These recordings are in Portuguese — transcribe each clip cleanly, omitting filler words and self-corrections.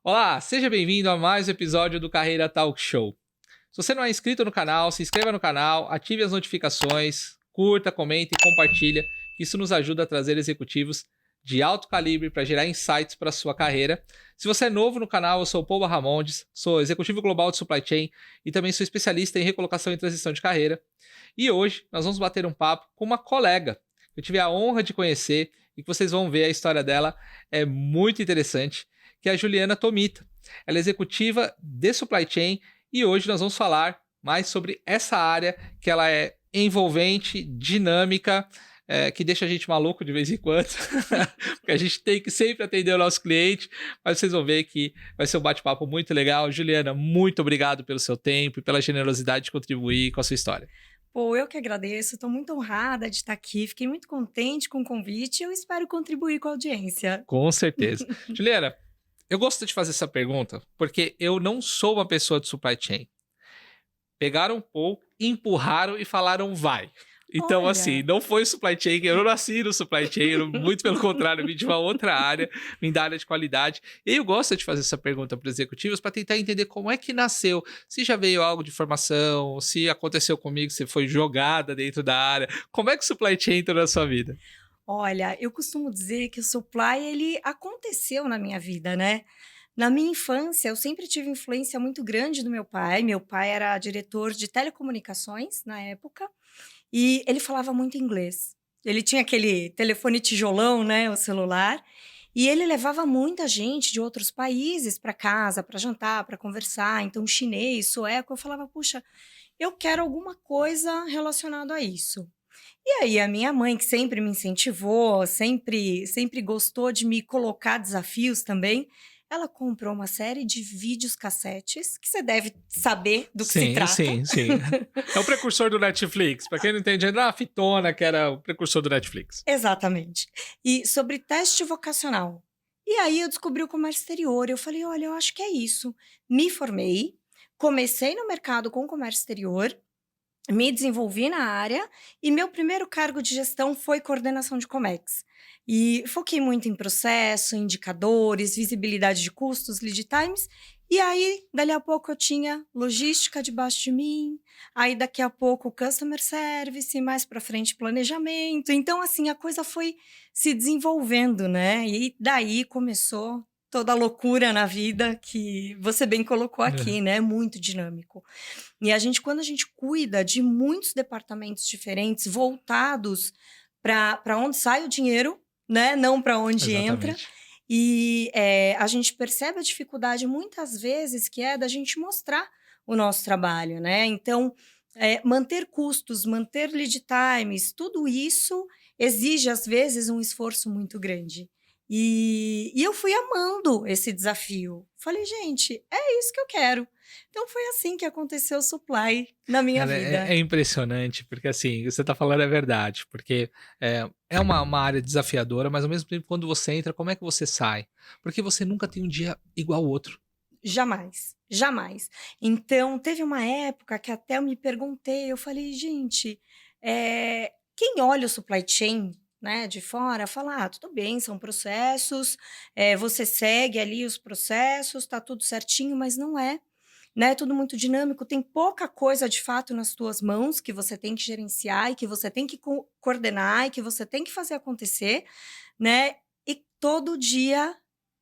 Olá, seja bem-vindo a mais um episódio do Carreira Talk Show. Se você não é inscrito no canal, se inscreva no canal, ative as notificações, curta, comente e compartilha, que isso nos ajuda a trazer executivos de alto calibre para gerar insights para a sua carreira. Se você é novo no canal, eu sou o Paul Ramondes, sou executivo global de Supply Chain e também sou especialista em recolocação e transição de carreira. E hoje nós vamos bater um papo com uma colega que eu tive a honra de conhecer e que vocês vão ver a história dela, é muito interessante, que é a Juliana Tomita. Ela é executiva de Supply Chain e hoje nós vamos falar mais sobre essa área que ela é envolvente, dinâmica, que deixa a gente maluco de vez em quando, porque a gente tem que sempre atender o nosso cliente, mas vocês vão ver que vai ser um bate-papo muito legal. Juliana, muito obrigado pelo seu tempo e pela generosidade de contribuir com a sua história. Pô, eu que agradeço, estou muito honrada de estar aqui, fiquei muito contente com o convite e eu espero contribuir com a audiência. Com certeza. Juliana, eu gosto de fazer essa pergunta porque eu não sou uma pessoa de supply chain. Pegaram um pouco, empurraram e falaram vai. Então, Olha, assim, não foi supply chain, eu não nasci no supply chain, muito pelo contrário, eu vim de uma outra área, vim da área de qualidade. E eu gosto de fazer essa pergunta para os executivos para tentar entender como é que nasceu, se já veio algo de formação, se aconteceu comigo, se foi jogada dentro da área, como é que o supply chain entrou na sua vida? olha, eu costumo dizer que o supply, ele aconteceu na minha vida, né? Na minha infância, eu sempre tive influência muito grande do meu pai. Meu pai era diretor de telecomunicações na época e ele falava muito inglês. Ele tinha aquele telefone tijolão, né, o celular, e ele levava muita gente de outros países para casa, para jantar, para conversar. Então, chinês, sueco, eu falava, puxa, eu quero alguma coisa relacionada a isso. E aí a minha mãe, que sempre me incentivou, sempre gostou de me colocar desafios também, ela comprou uma série de vídeos cassetes, que você deve saber do que se Sim, trata. sim, sim. É o precursor do Netflix. Para quem não entende, era a Fitona, que era o precursor do Netflix. Exatamente. E sobre teste vocacional. E aí eu descobri o comércio exterior. Eu falei, olha, eu acho que é isso. Me formei, comecei no mercado com comércio exterior, me desenvolvi na área e meu primeiro cargo de gestão foi coordenação de Comex. E foquei muito em processo, indicadores, visibilidade de custos, lead times. E aí, dali a pouco, eu tinha logística debaixo de mim. Aí, daqui a pouco, customer service, mais para frente, planejamento. Então, assim, a coisa foi se desenvolvendo, né? E daí começou toda a loucura na vida que você bem colocou aqui, né? Muito dinâmico. E quando a gente cuida de muitos departamentos diferentes, voltados para onde sai o dinheiro, né? Não para onde entra. Exatamente. E a gente percebe a dificuldade, muitas vezes, que é da gente mostrar o nosso trabalho, né? Então, manter custos, manter lead times, tudo isso exige, às vezes, um esforço muito grande. E eu fui amando esse desafio. Falei, gente, é isso que eu quero. Então foi assim que aconteceu o supply na minha Cara, vida. é impressionante, porque assim, você tá falando é verdade, porque é uma área desafiadora, mas ao mesmo tempo, quando você entra, como é que você sai? Porque você nunca tem um dia igual ao outro. Jamais, jamais. Então, teve uma época que até eu me perguntei, eu falei, gente, quem olha o supply chain, né, de fora, fala, ah, tudo bem, são processos, você segue ali os processos, tá tudo certinho, mas não é, né, tudo muito dinâmico, tem pouca coisa de fato nas tuas mãos que você tem que gerenciar e que você tem que coordenar e que você tem que fazer acontecer, né, e todo dia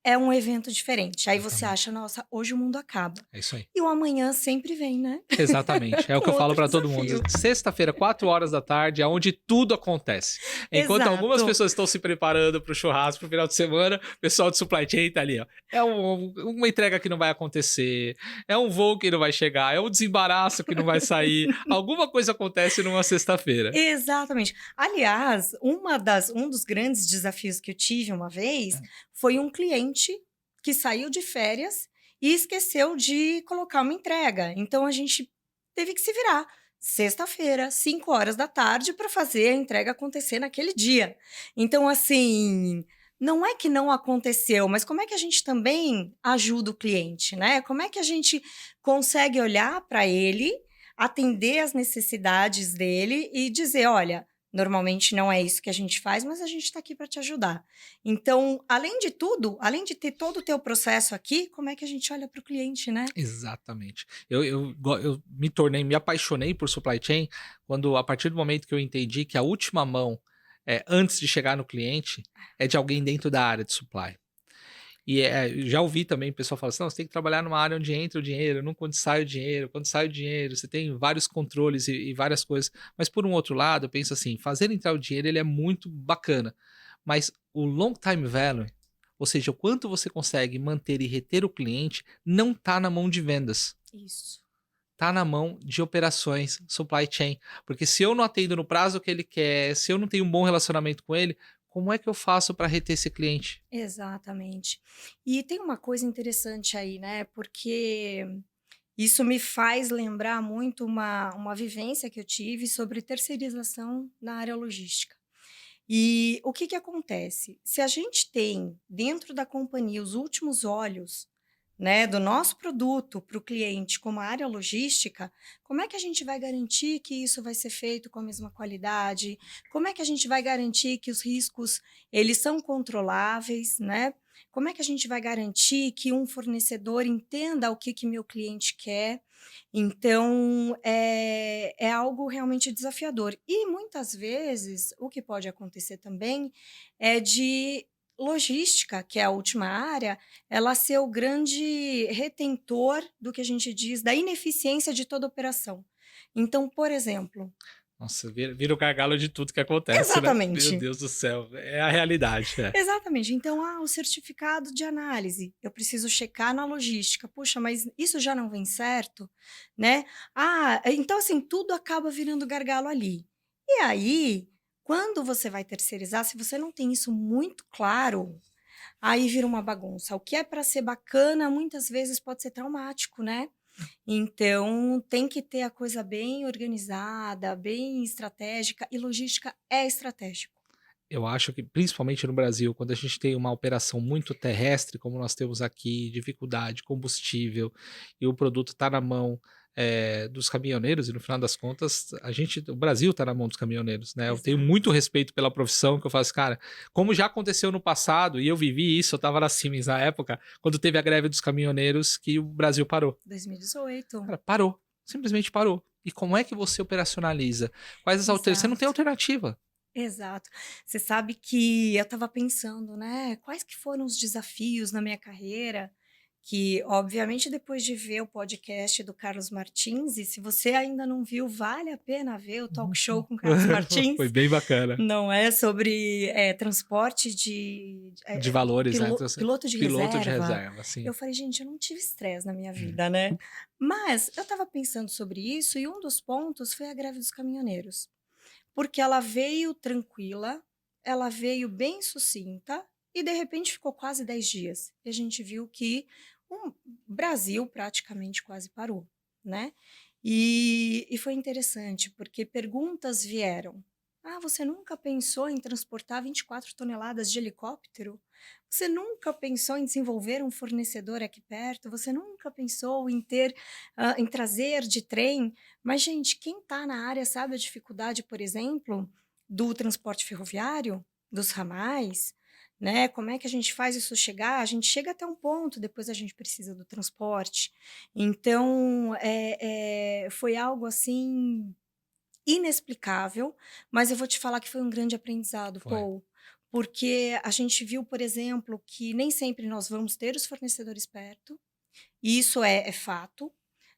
é um evento diferente. Aí você Exatamente. acha: "Nossa, hoje o mundo acaba". É isso aí. E o amanhã sempre vem, né, Exatamente. É o com que eu falo outro para todo mundo. desafio. Sexta-feira, 4 horas da tarde, é onde tudo acontece. Enquanto algumas Exato. pessoas estão se preparando para o churrasco pro final de semana, o pessoal do supply chain tá ali, ó. É uma entrega que não vai acontecer, é um voo que não vai chegar, é um desembaraço que não vai sair. Alguma coisa acontece numa sexta-feira. Exatamente. Aliás, um dos grandes desafios que eu tive uma vez, foi um cliente que saiu de férias e esqueceu de colocar uma entrega. Então a gente teve que se virar. Sexta-feira, 5 horas da tarde, para fazer a entrega acontecer naquele dia. Então, assim, não é que não aconteceu, mas como é que a gente também ajuda o cliente, né? Como é que a gente consegue olhar para ele, atender as necessidades dele e dizer: olha, Normalmente não é isso que a gente faz, mas a gente está aqui para te ajudar. Então, além de tudo, além de ter todo o teu processo aqui, como é que a gente olha para o cliente, né? Exatamente. Eu me apaixonei por supply chain quando, a partir do momento que eu entendi que a última mão, antes de chegar no cliente, é de alguém dentro da área de supply. E já ouvi também o pessoal falar assim, não, você tem que trabalhar numa área onde entra o dinheiro, não quando sai o dinheiro. Quando sai o dinheiro, você tem vários controles e várias coisas. Mas por um outro lado, eu penso assim, fazer entrar o dinheiro, ele é muito bacana. Mas o long time value, ou seja, o quanto você consegue manter e reter o cliente, não está na mão de vendas. Isso. Tá na mão de operações, supply chain. Porque se eu não atendo no prazo que ele quer, se eu não tenho um bom relacionamento com ele, como é que eu faço para reter esse cliente? Exatamente. E tem uma coisa interessante aí, né? Porque isso me faz lembrar muito uma vivência que eu tive sobre terceirização na área logística. E o que que acontece? Se a gente tem dentro da companhia os últimos olhos, né, do nosso produto para o cliente como a área logística, como é que a gente vai garantir que isso vai ser feito com a mesma qualidade? Como é que a gente vai garantir que os riscos eles são controláveis, né? Como é que a gente vai garantir que um fornecedor entenda o que meu cliente quer? Então, é algo realmente desafiador. E muitas vezes, o que pode acontecer também é de logística, que é a última área, ela ser o grande retentor do que a gente diz da ineficiência de toda operação. Então, por exemplo, Nossa, vira o gargalo de tudo que acontece, né? Meu exatamente. Deus do céu, é a realidade, é. Exatamente. Então, o certificado de análise, eu preciso checar na logística. Puxa, mas isso já não vem certo, né? Então assim, tudo acaba virando gargalo ali. E aí, quando você vai terceirizar, se você não tem isso muito claro, aí vira uma bagunça. O que é para ser bacana, muitas vezes pode ser traumático, né? Então, tem que ter a coisa bem organizada, bem estratégica, e logística é estratégico. Eu acho que, principalmente no Brasil, quando a gente tem uma operação muito terrestre, como nós temos aqui, dificuldade, combustível, e o produto está na mão dos caminhoneiros, e no final das contas, o Brasil está na mão dos caminhoneiros, né? Eu tenho muito Exato. respeito pela profissão, que eu faço, cara, como já aconteceu no passado, e eu vivi isso, eu estava na Siemens na época, quando teve a greve dos caminhoneiros, que o Brasil parou. 2018. Cara, parou. Simplesmente parou. E como é que você operacionaliza? Quais as alternativas? Você não tem Exato, alternativa. exato. Você sabe que eu estava pensando, né, quais que foram os desafios na minha carreira, que obviamente depois de ver o podcast do Carlos Martins, e se você ainda não viu, vale a pena ver o talk show com Carlos Foi Martins, bem bacana. não é? Sobre transporte De valores, né? piloto de Piloto de reserva. reserva, assim. Eu falei, gente, eu não tive estresse na minha Hum. vida, né? Mas eu estava pensando sobre isso e um dos pontos foi a greve dos caminhoneiros. Porque ela veio tranquila, ela veio bem sucinta e de repente ficou quase 10 dias. E a gente viu que o Brasil praticamente quase parou, né? E foi interessante, porque perguntas vieram. Você nunca pensou em transportar 24 toneladas de helicóptero? Você nunca pensou em desenvolver um fornecedor aqui perto? Você nunca pensou em em trazer de trem? Mas, gente, quem está na área sabe a dificuldade, por exemplo, do transporte ferroviário, dos ramais, né? Como é que a gente faz isso chegar? A gente chega até um ponto, depois a gente precisa do transporte. Então, foi algo assim inexplicável, mas eu vou te falar que foi um grande aprendizado, Foi. Paul, porque a gente viu, por exemplo, que nem sempre nós vamos ter os fornecedores perto, e isso é fato,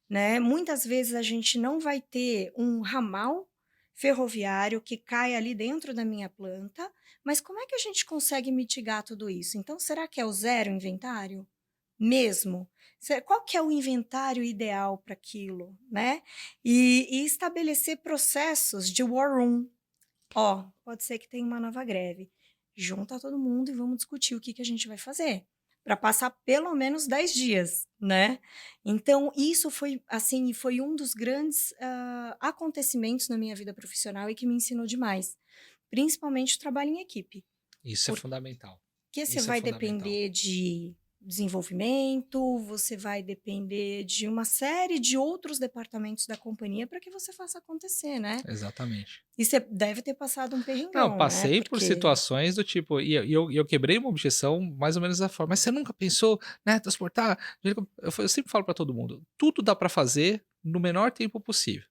né? Muitas vezes a gente não vai ter um ramal ferroviário que cai ali dentro da minha planta, mas como é que a gente consegue mitigar tudo isso? Então, será que é o zero inventário? Mesmo? Qual que é o inventário ideal para aquilo, né? E estabelecer processos de war room. Pode ser que tenha uma nova greve. Junta todo mundo e vamos discutir o que a gente vai fazer para passar pelo menos 10 dias, né? Então, isso foi, assim, foi um dos grandes acontecimentos na minha vida profissional e que me ensinou demais, principalmente o trabalho em equipe. Isso é fundamental. Porque você Isso é vai fundamental. depender de desenvolvimento, você vai depender de uma série de outros departamentos da companhia para que você faça acontecer, né? Exatamente. E você deve ter passado um Não, perrengão, né? passei por Porque situações do tipo, e eu quebrei uma objeção mais ou menos da forma, mas você nunca pensou, né, transportar? Eu sempre falo para todo mundo, tudo dá para fazer no menor tempo possível.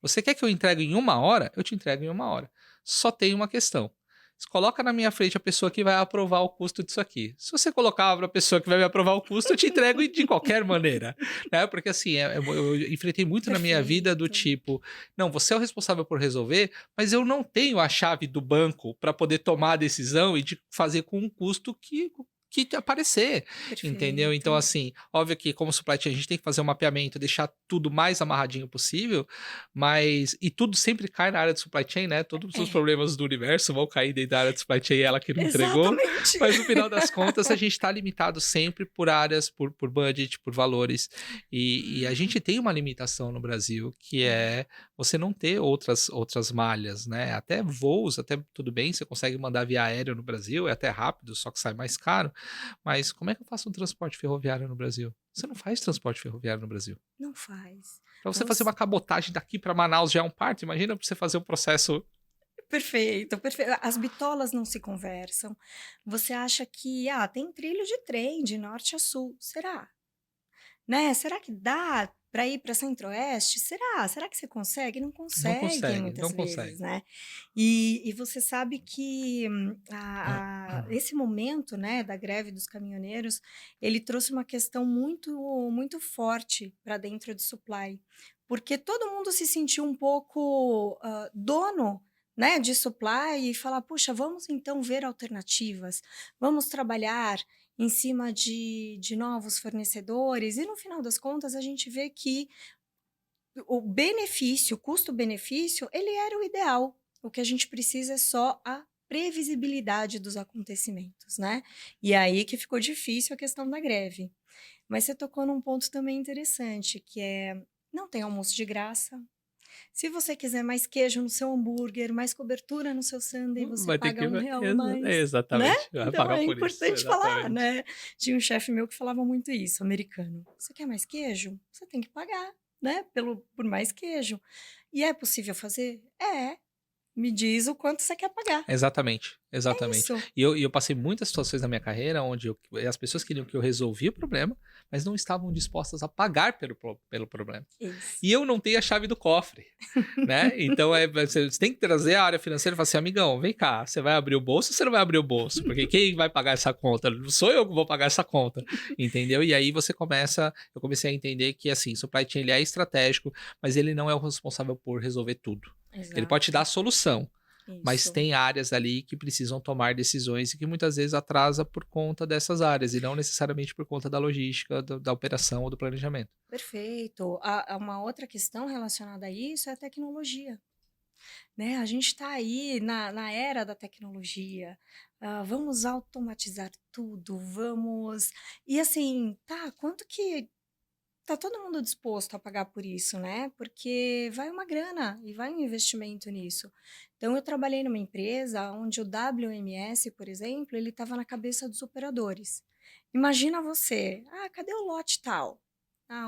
Você quer que eu entregue em 1 hora? Eu te entrego em 1 hora. Só tem uma questão. Você coloca na minha frente a pessoa que vai aprovar o custo disso aqui. Se você colocar para a pessoa que vai me aprovar o custo, eu te entrego de qualquer maneira. Né? Porque assim, eu enfrentei muito na minha vida do perfeito. tipo, não, você é o responsável por resolver, mas eu não tenho a chave do banco para poder tomar a decisão e de fazer com um custo que te aparecer, entendeu? Então, Perfeito. assim, óbvio que como supply chain a gente tem que fazer um mapeamento, deixar tudo mais amarradinho possível, mas e tudo sempre cai na área de supply chain, né? Todos os É, problemas do universo vão cair dentro da área de supply chain, ela que não entregou, exatamente. mas no final das contas a gente está limitado sempre por áreas, por budget, por valores, e a gente tem uma limitação no Brasil que É, é você não ter outras malhas, né? Até voos, até tudo bem, você consegue mandar via aéreo no Brasil, é até rápido, só que sai mais caro. Mas como é que eu faço um transporte ferroviário no Brasil? Você não faz transporte ferroviário no Brasil. não faz. Para você fazer Você... uma cabotagem daqui para Manaus já é um parto, imagina para você fazer um processo. Perfeito, perfeito. As bitolas não se conversam. Você acha que, tem trilho de trem de norte a sul. Será? Né? Será que dá para ir para Centro-Oeste? Será? Será que você consegue? Não Não consegue consegue, muitas não vezes, consegue. né? E você sabe que esse momento, né, da greve dos caminhoneiros, ele trouxe uma questão muito, muito forte para dentro de supply, porque todo mundo se sentiu um pouco dono, né, de supply e falar, puxa, vamos então ver alternativas, vamos trabalhar em cima de novos fornecedores, e no final das contas a gente vê que o benefício, o custo-benefício, ele era o ideal. O que a gente precisa é só a previsibilidade dos acontecimentos, né? E aí que ficou difícil a questão da greve. Mas você tocou num ponto também interessante, que é não tem almoço de graça. Se você quiser mais queijo no seu hambúrguer, mais cobertura no seu sundae, você Vai ter paga que. R$ 1 a mais, né? Exatamente. Vai Então pagar é por isso. importante falar, Exatamente. né? Tinha um chefe meu que falava muito isso, americano. Você quer mais queijo? Você tem que pagar, né? Por mais queijo. E é possível fazer? É. Me diz o quanto você quer pagar. Exatamente, É exatamente. isso. E eu passei muitas situações na minha carreira onde as pessoas queriam que eu resolvia o problema, mas não estavam dispostas a pagar pelo problema. Isso. E eu não tenho a chave do cofre, né? Então você tem que trazer a área financeira e falar assim, amigão, vem cá, você vai abrir o bolso ou você não vai abrir o bolso? Porque quem vai pagar essa conta? Não sou eu que vou pagar essa conta, entendeu? E aí eu comecei a entender que assim, supply chain ele é estratégico, mas ele não é o responsável por resolver tudo. Ele pode te dar a Exato. solução, mas Isso. tem áreas ali que precisam tomar decisões e que muitas vezes atrasa por conta dessas áreas e não necessariamente por conta da logística, da operação ou do planejamento. Perfeito. Uma outra questão relacionada a isso é a tecnologia. Né? A gente está aí na era da tecnologia. Vamos automatizar tudo, vamos. E assim, tá, quanto que tá todo mundo disposto a pagar por isso, né? Porque vai uma grana e vai um investimento nisso. Então, eu trabalhei numa empresa onde o WMS, por exemplo, ele estava na cabeça dos operadores. Imagina você, cadê o lote tal?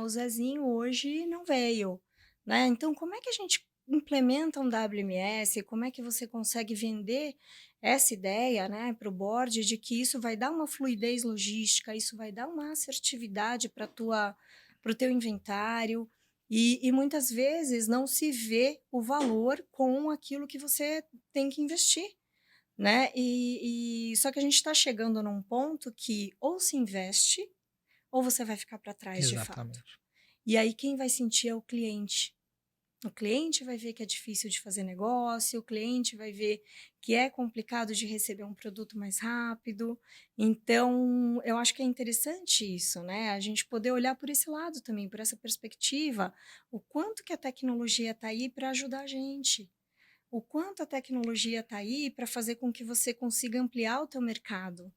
O Zezinho hoje não veio, né? Então, como é que a gente implementa um WMS? Como é que você consegue vender essa ideia, né, para o board de que isso vai dar uma fluidez logística, isso vai dar uma assertividade para o teu inventário, e muitas vezes não se vê o valor com aquilo que você tem que investir, né? E só que a gente está chegando num ponto que ou se investe ou você vai ficar para trás de fato. Exatamente. E aí quem vai sentir é o cliente. O cliente vai ver que é difícil de fazer negócio, o cliente vai ver que é complicado de receber um produto mais rápido. Então, eu acho que é interessante isso, né? A gente poder olhar por esse lado também, por essa perspectiva, o quanto que a tecnologia está aí para ajudar a gente. O quanto a tecnologia está aí para fazer com que você consiga ampliar o teu mercado,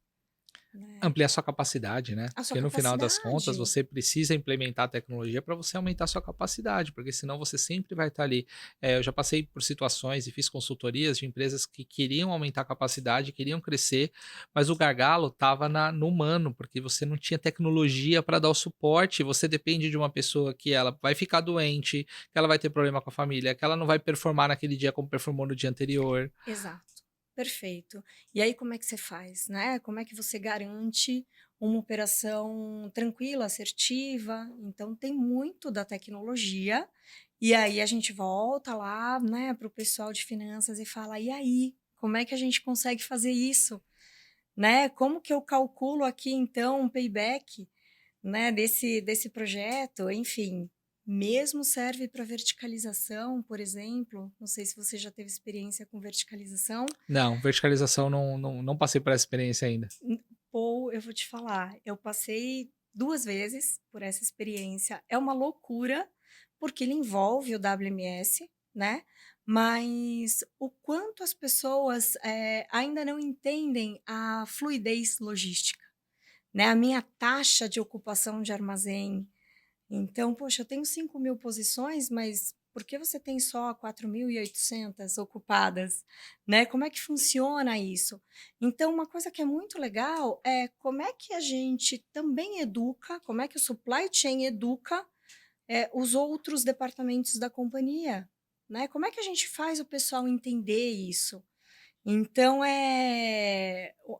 né? Ampliar sua capacidade, né? A sua Porque no final das contas, capacidade. você precisa implementar a tecnologia para você aumentar sua capacidade, porque senão você sempre vai estar ali. Eu já passei por situações e fiz consultorias de empresas que queriam aumentar a capacidade, queriam crescer, mas o gargalo estava no humano, porque você não tinha tecnologia para dar o suporte. Você depende de uma pessoa que ela vai ficar doente, que ela vai ter problema com a família, que ela não vai performar naquele dia como performou no dia anterior. Exato, perfeito. E aí como é que você faz, né? Como é que você garante uma operação tranquila, assertiva? Então tem muito da tecnologia. E aí a gente volta lá, né, para o pessoal de finanças e fala: e aí, como é que a gente consegue fazer isso, né? Como que eu calculo aqui então um payback, né, desse projeto? Enfim, mesmo serve para verticalização, por exemplo. Não sei se você já teve experiência com verticalização. Não, verticalização não passei por essa experiência ainda. Ou eu vou te falar, eu passei 2 vezes por essa experiência. É uma loucura, porque ele envolve o WMS, né, mas o quanto as pessoas, ainda não entendem a fluidez logística, né, a minha taxa de ocupação de armazém. Então, poxa, eu tenho 5.000 posições, mas por que você tem só 4.800 ocupadas, né? Como é que funciona isso? Então, uma coisa que é muito legal é como é que a gente também educa, como é que o supply chain educa os outros departamentos da companhia, né? Como é que a gente faz o pessoal entender isso? Então,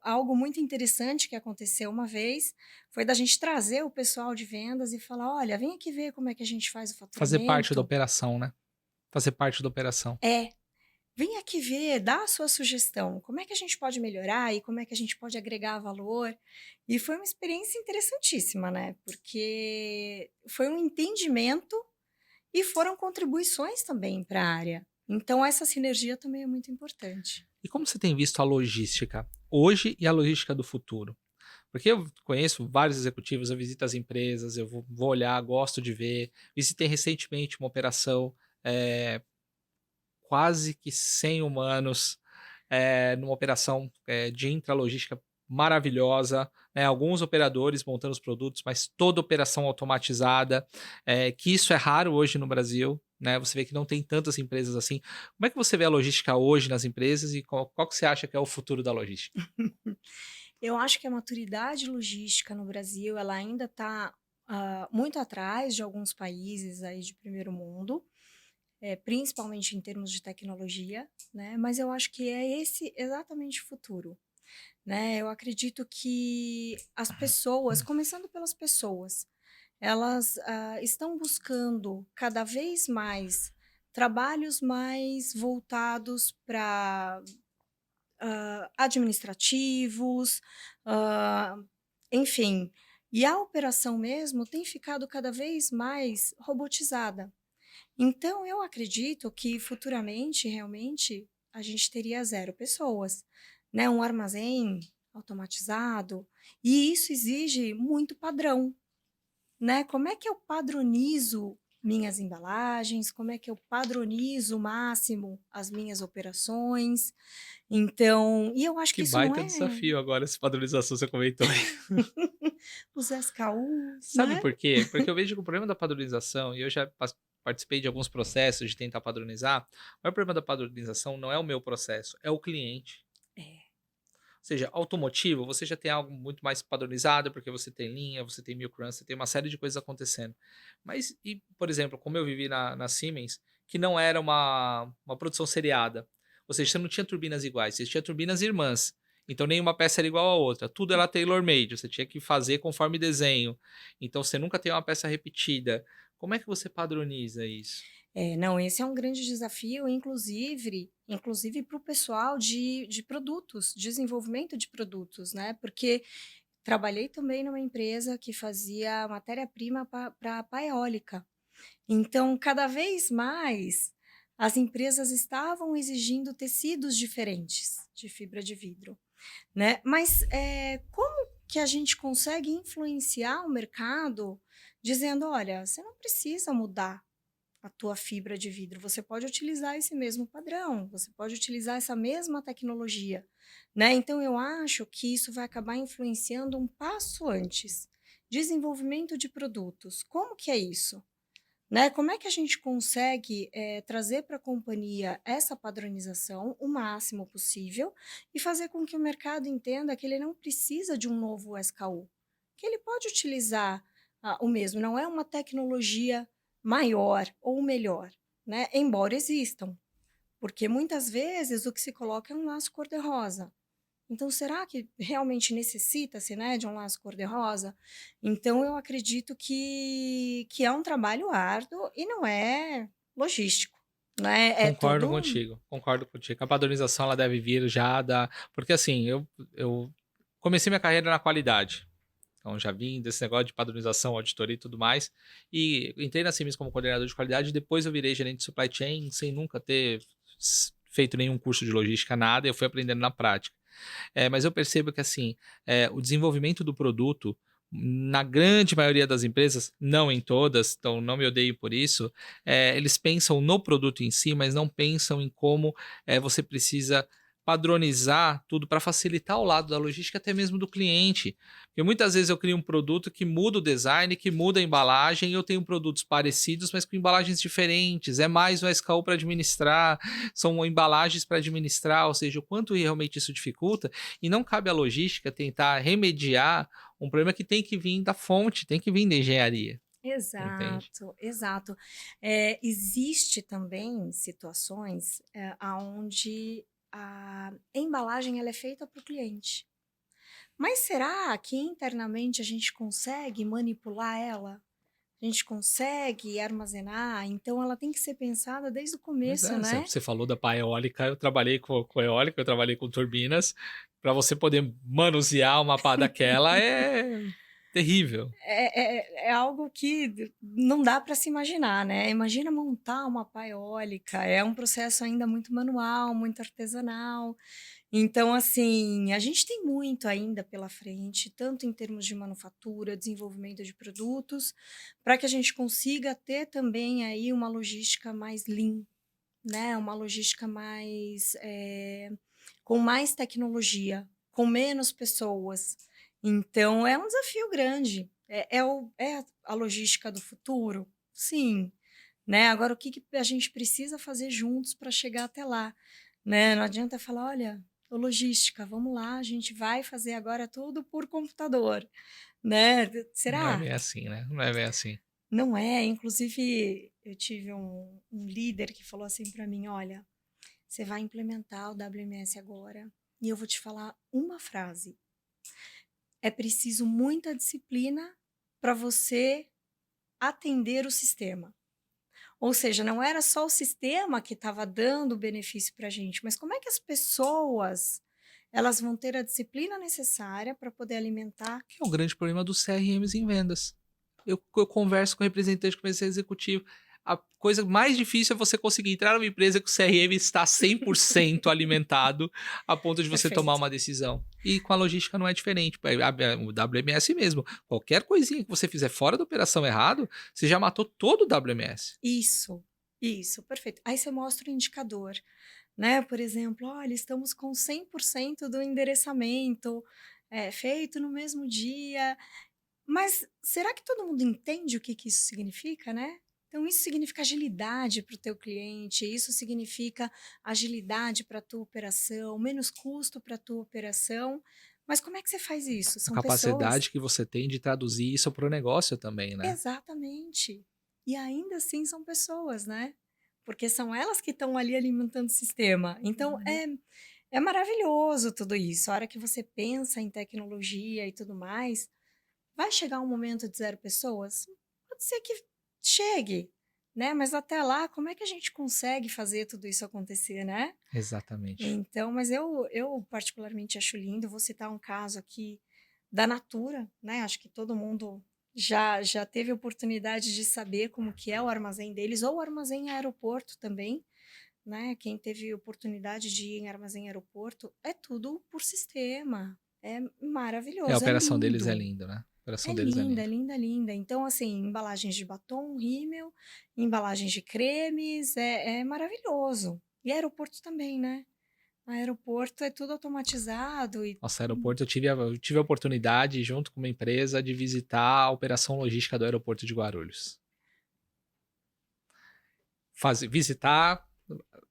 algo muito interessante que aconteceu uma vez, foi da gente trazer o pessoal de vendas e falar: "Olha, vem aqui ver como é que a gente faz o Fazer parte da faturamento". operação, né? Fazer parte da operação. É, "Vem aqui ver, dá a sua sugestão, como é que a gente pode melhorar e como é que a gente pode agregar valor". E foi uma experiência interessantíssima, né, porque foi um entendimento e foram contribuições também para a área. Então essa sinergia também é muito importante. E como você tem visto a logística hoje e a logística do futuro? Porque eu conheço vários executivos, eu visito as empresas, eu vou olhar, gosto de ver. Visitei recentemente uma operação quase que 100 humanos, numa operação de intralogística maravilhosa, né? Alguns operadores montando os produtos, mas toda operação automatizada, que isso é raro hoje no Brasil. Né, você vê que não tem tantas empresas assim. Como é que você vê a logística hoje nas empresas e qual que você acha que é o futuro da logística? Eu acho que a maturidade logística no Brasil, ela ainda está muito atrás de alguns países aí de primeiro mundo, principalmente em termos de tecnologia, né? Mas eu acho que é esse exatamente o futuro, né? Eu acredito que as pessoas, começando pelas pessoas, elas estão buscando cada vez mais trabalhos mais voltados para administrativos, hã, enfim. E a operação mesmo tem ficado cada vez mais robotizada. Então eu acredito que futuramente, realmente, a gente teria 0 pessoas, né, um armazém automatizado, e isso exige muito padrão, né. Como é que eu padronizo minhas embalagens, como é que eu padronizo o máximo as minhas operações. Então e eu acho que Que isso não baita é desafio agora essa padronização que você comentou aí. os SKUs, Sabe né. por quê? Porque eu vejo que o problema da padronização, e eu já participei de alguns processos de tentar padronizar, o maior problema da padronização não é o meu processo, é o cliente. É, Ou seja, automotivo, você já tem algo muito mais padronizado, porque você tem linha, você tem milk run, você tem uma série de coisas acontecendo. Mas, e, por exemplo, como eu vivi na Siemens, que não era uma produção seriada. Ou seja, você não tinha turbinas iguais, você tinha turbinas irmãs. Então nenhuma peça era igual à outra. Tudo era tailor-made, você tinha que fazer conforme desenho. Então você nunca tem uma peça repetida. Como é que você padroniza isso? não, esse é um grande desafio, inclusive para o pessoal de produtos, desenvolvimento de produtos, né, porque trabalhei também numa empresa que fazia matéria-prima pra pá eólica. Então, cada vez mais, as empresas estavam exigindo tecidos diferentes de fibra de vidro, né. Mas, como que a gente consegue influenciar o mercado dizendo: "Olha, você não precisa mudar, a tua fibra de vidro, você pode utilizar esse mesmo padrão, você pode utilizar essa mesma tecnologia, né? Então eu acho que isso vai acabar influenciando um passo antes. Desenvolvimento de produtos. Como que é isso? Né? Como é que a gente consegue trazer para a companhia essa padronização o máximo possível e fazer com que o mercado entenda que ele não precisa de um novo SKU, que ele pode utilizar o mesmo, não é uma tecnologia maior ou melhor, né? Embora existam, porque muitas vezes o que se coloca é um laço cor-de-rosa. Então, será que realmente necessita-se, né, de um laço cor-de-rosa? Então, eu acredito que é um trabalho árduo e não é logístico, né? É Concordo todo um... contigo, concordo contigo. A padronização ela deve vir já da. Porque assim, eu comecei minha carreira na qualidade. Então já vim desse negócio de padronização, auditoria e tudo mais. E entrei na Siemens como coordenador de qualidade, depois eu virei gerente de supply chain sem nunca ter feito nenhum curso de logística, nada, e eu fui aprendendo na prática. Mas eu percebo que assim, o desenvolvimento do produto, na grande maioria das empresas, não em todas, então não me odeio por isso, eles pensam no produto em si, mas não pensam em como você precisa padronizar tudo para facilitar o lado da logística, até mesmo do cliente. Porque muitas vezes eu crio um produto que muda o design, que muda a embalagem, e eu tenho produtos parecidos, mas com embalagens diferentes. É mais um SKU para administrar, são embalagens para administrar, ou seja, o quanto realmente isso dificulta, e não cabe à logística tentar remediar um problema que tem que vir da fonte, tem que vir da engenharia, entende? Exato, exato. Existe também situações onde a embalagem ela é feita para o cliente. Mas será que internamente a gente consegue manipular ela? A gente consegue armazenar? Então ela tem que ser pensada desde o Mas começo, né? você falou da pá eólica, eu trabalhei com eólica, eu trabalhei com turbinas, para você poder manusear uma pá daquela é terrível. É algo que não dá para se imaginar, né? Imagina montar uma pá eólica, é um processo ainda muito manual, muito artesanal. Então, assim, a gente tem muito ainda pela frente, tanto em termos de manufatura, desenvolvimento de produtos, para que a gente consiga ter também aí uma logística mais lean, né? Uma logística mais com mais tecnologia, com menos pessoas. Então, é um desafio grande. É a logística do futuro? Sim. Né? Agora, o que a gente precisa fazer juntos para chegar até lá? Né? Não adianta falar, olha, ô, logística, vamos lá, a gente vai fazer agora tudo por computador, né? Não é Será? bem assim, né? Não é bem assim. Não é. Inclusive, eu tive um líder que falou assim para mim, olha, você vai implementar o WMS agora e eu vou te falar uma frase. É preciso muita disciplina para você atender o sistema. Ou seja, não era só o sistema que estava dando benefício para a gente, mas como é que as pessoas elas vão ter a disciplina necessária para poder alimentar? Que é o grande problema dos CRMs em vendas. Eu converso com o representante comercial executivo. A coisa mais difícil é você conseguir entrar numa empresa que o CRM está 100% alimentado a ponto de você tomar Perfeito. uma decisão. E com a logística não é diferente. O WMS mesmo. Qualquer coisinha que você fizer fora da operação errado, você já matou todo o WMS. Isso, perfeito. Aí você mostra o indicador, né? Por exemplo, olha, estamos com 100% do endereçamento feito no mesmo dia. Mas será que todo mundo entende o que que isso significa, né? Então, isso significa agilidade para o teu cliente, isso significa agilidade para a tua operação, menos custo para a tua operação. Mas como é que você faz isso? A São pessoas... capacidade que você tem de traduzir isso para o negócio também, né? Exatamente. E ainda assim são pessoas, né? Porque são elas que estão ali alimentando o sistema. Então, é maravilhoso tudo isso. A hora que você pensa em tecnologia e tudo mais, vai chegar um momento de 0 pessoas? Pode ser que chegue, né, mas até lá, como é que a gente consegue fazer tudo isso acontecer, né? Exatamente. Então, mas eu particularmente acho lindo, vou citar um caso aqui da Natura, né, acho que todo mundo já teve oportunidade de saber como que é o armazém deles, ou o armazém em aeroporto também, né, quem teve oportunidade de ir em armazém em aeroporto, é tudo por sistema, é A maravilhoso, é operação deles é lindo. linda, né? operação deles é linda. É linda, linda. Então, assim, embalagens de batom, rímel, embalagens de cremes, é maravilhoso. E aeroporto também, né? Aeroporto é tudo automatizado e Nossa, aeroporto, eu tive a oportunidade, junto com uma empresa, de visitar a operação logística do aeroporto de Guarulhos. Visitar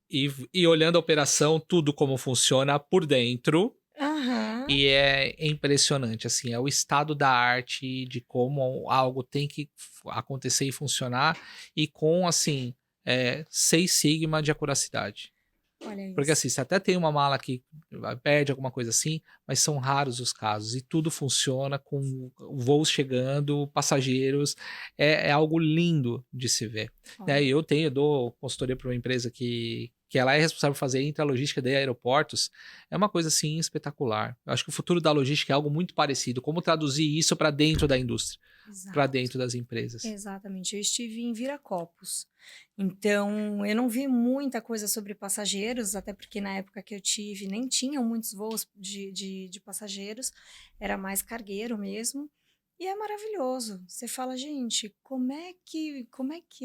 e olhando a operação, tudo como funciona por dentro. Aham. E é impressionante, assim, é o estado da arte de como algo tem que acontecer e funcionar, e com, assim, 6 sigma de acuracidade. Olha Porque isso. assim, você até tem uma mala que perde alguma coisa assim, mas são raros os casos. E tudo funciona com voos chegando, passageiros. É algo lindo de se ver. Né? Olha. E eu dou consultoria para uma empresa que ela é responsável por fazer intralogística de aeroportos. É uma coisa assim espetacular. Eu acho que o futuro da logística é algo muito parecido. Como traduzir isso para dentro da indústria, para Exato. dentro das empresas. Exatamente. Eu estive em Viracopos. Então, eu não vi muita coisa sobre passageiros, até porque na época que eu tive nem tinham muitos voos de passageiros, era mais cargueiro mesmo. E é maravilhoso. Você fala, gente, como é que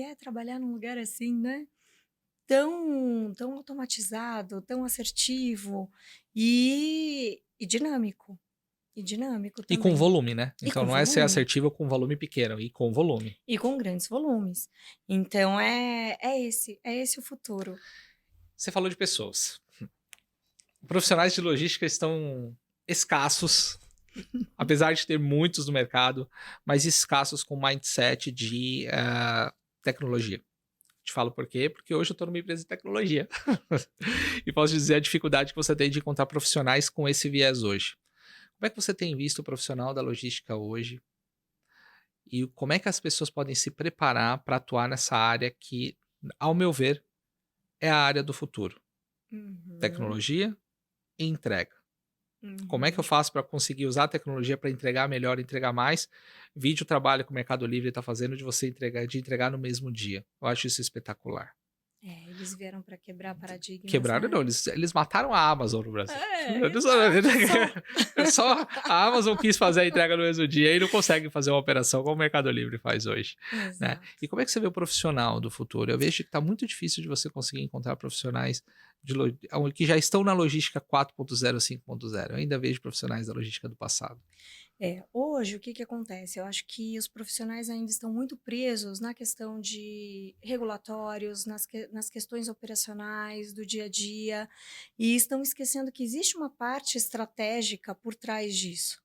é trabalhar num lugar assim, né? Tão automatizado, tão assertivo e dinâmico. E dinâmico E com também. volume, né? E Então com não é ser volume. assertivo com volume pequeno, e com volume. E com grandes volumes. Então é esse o futuro. Você falou de pessoas. Profissionais de logística estão escassos, apesar de ter muitos no mercado, mas escassos com mindset de tecnologia. Te falo por quê? Porque hoje eu estou numa empresa de tecnologia. E posso dizer a dificuldade que você tem de encontrar profissionais com esse viés hoje. Como é que você tem visto o profissional da logística hoje? E como é que as pessoas podem se preparar para atuar nessa área que, ao meu ver, é a área do futuro? Uhum, Tecnologia e entrega. Como é que eu uhum. faço para conseguir usar a tecnologia para entregar melhor, entregar mais? Vídeo trabalho que o Mercado Livre está fazendo de entregar no mesmo dia. Eu acho isso espetacular. Eles vieram para quebrar paradigmas, Quebraram, não, né? eles mataram a Amazon no Brasil. Exato. Só a Amazon quis fazer a entrega no mesmo dia e não consegue fazer uma operação como o Mercado Livre faz hoje. Né? Exato. E como é que você vê o profissional do futuro? Eu vejo que está muito difícil de você conseguir encontrar profissionais que já estão na logística 4.0, 5.0. Eu ainda vejo profissionais da logística do passado. Hoje o que que acontece? Eu acho que os profissionais ainda estão muito presos na questão de regulatórios, nas questões operacionais do dia a dia, e estão esquecendo que existe uma parte estratégica por trás disso.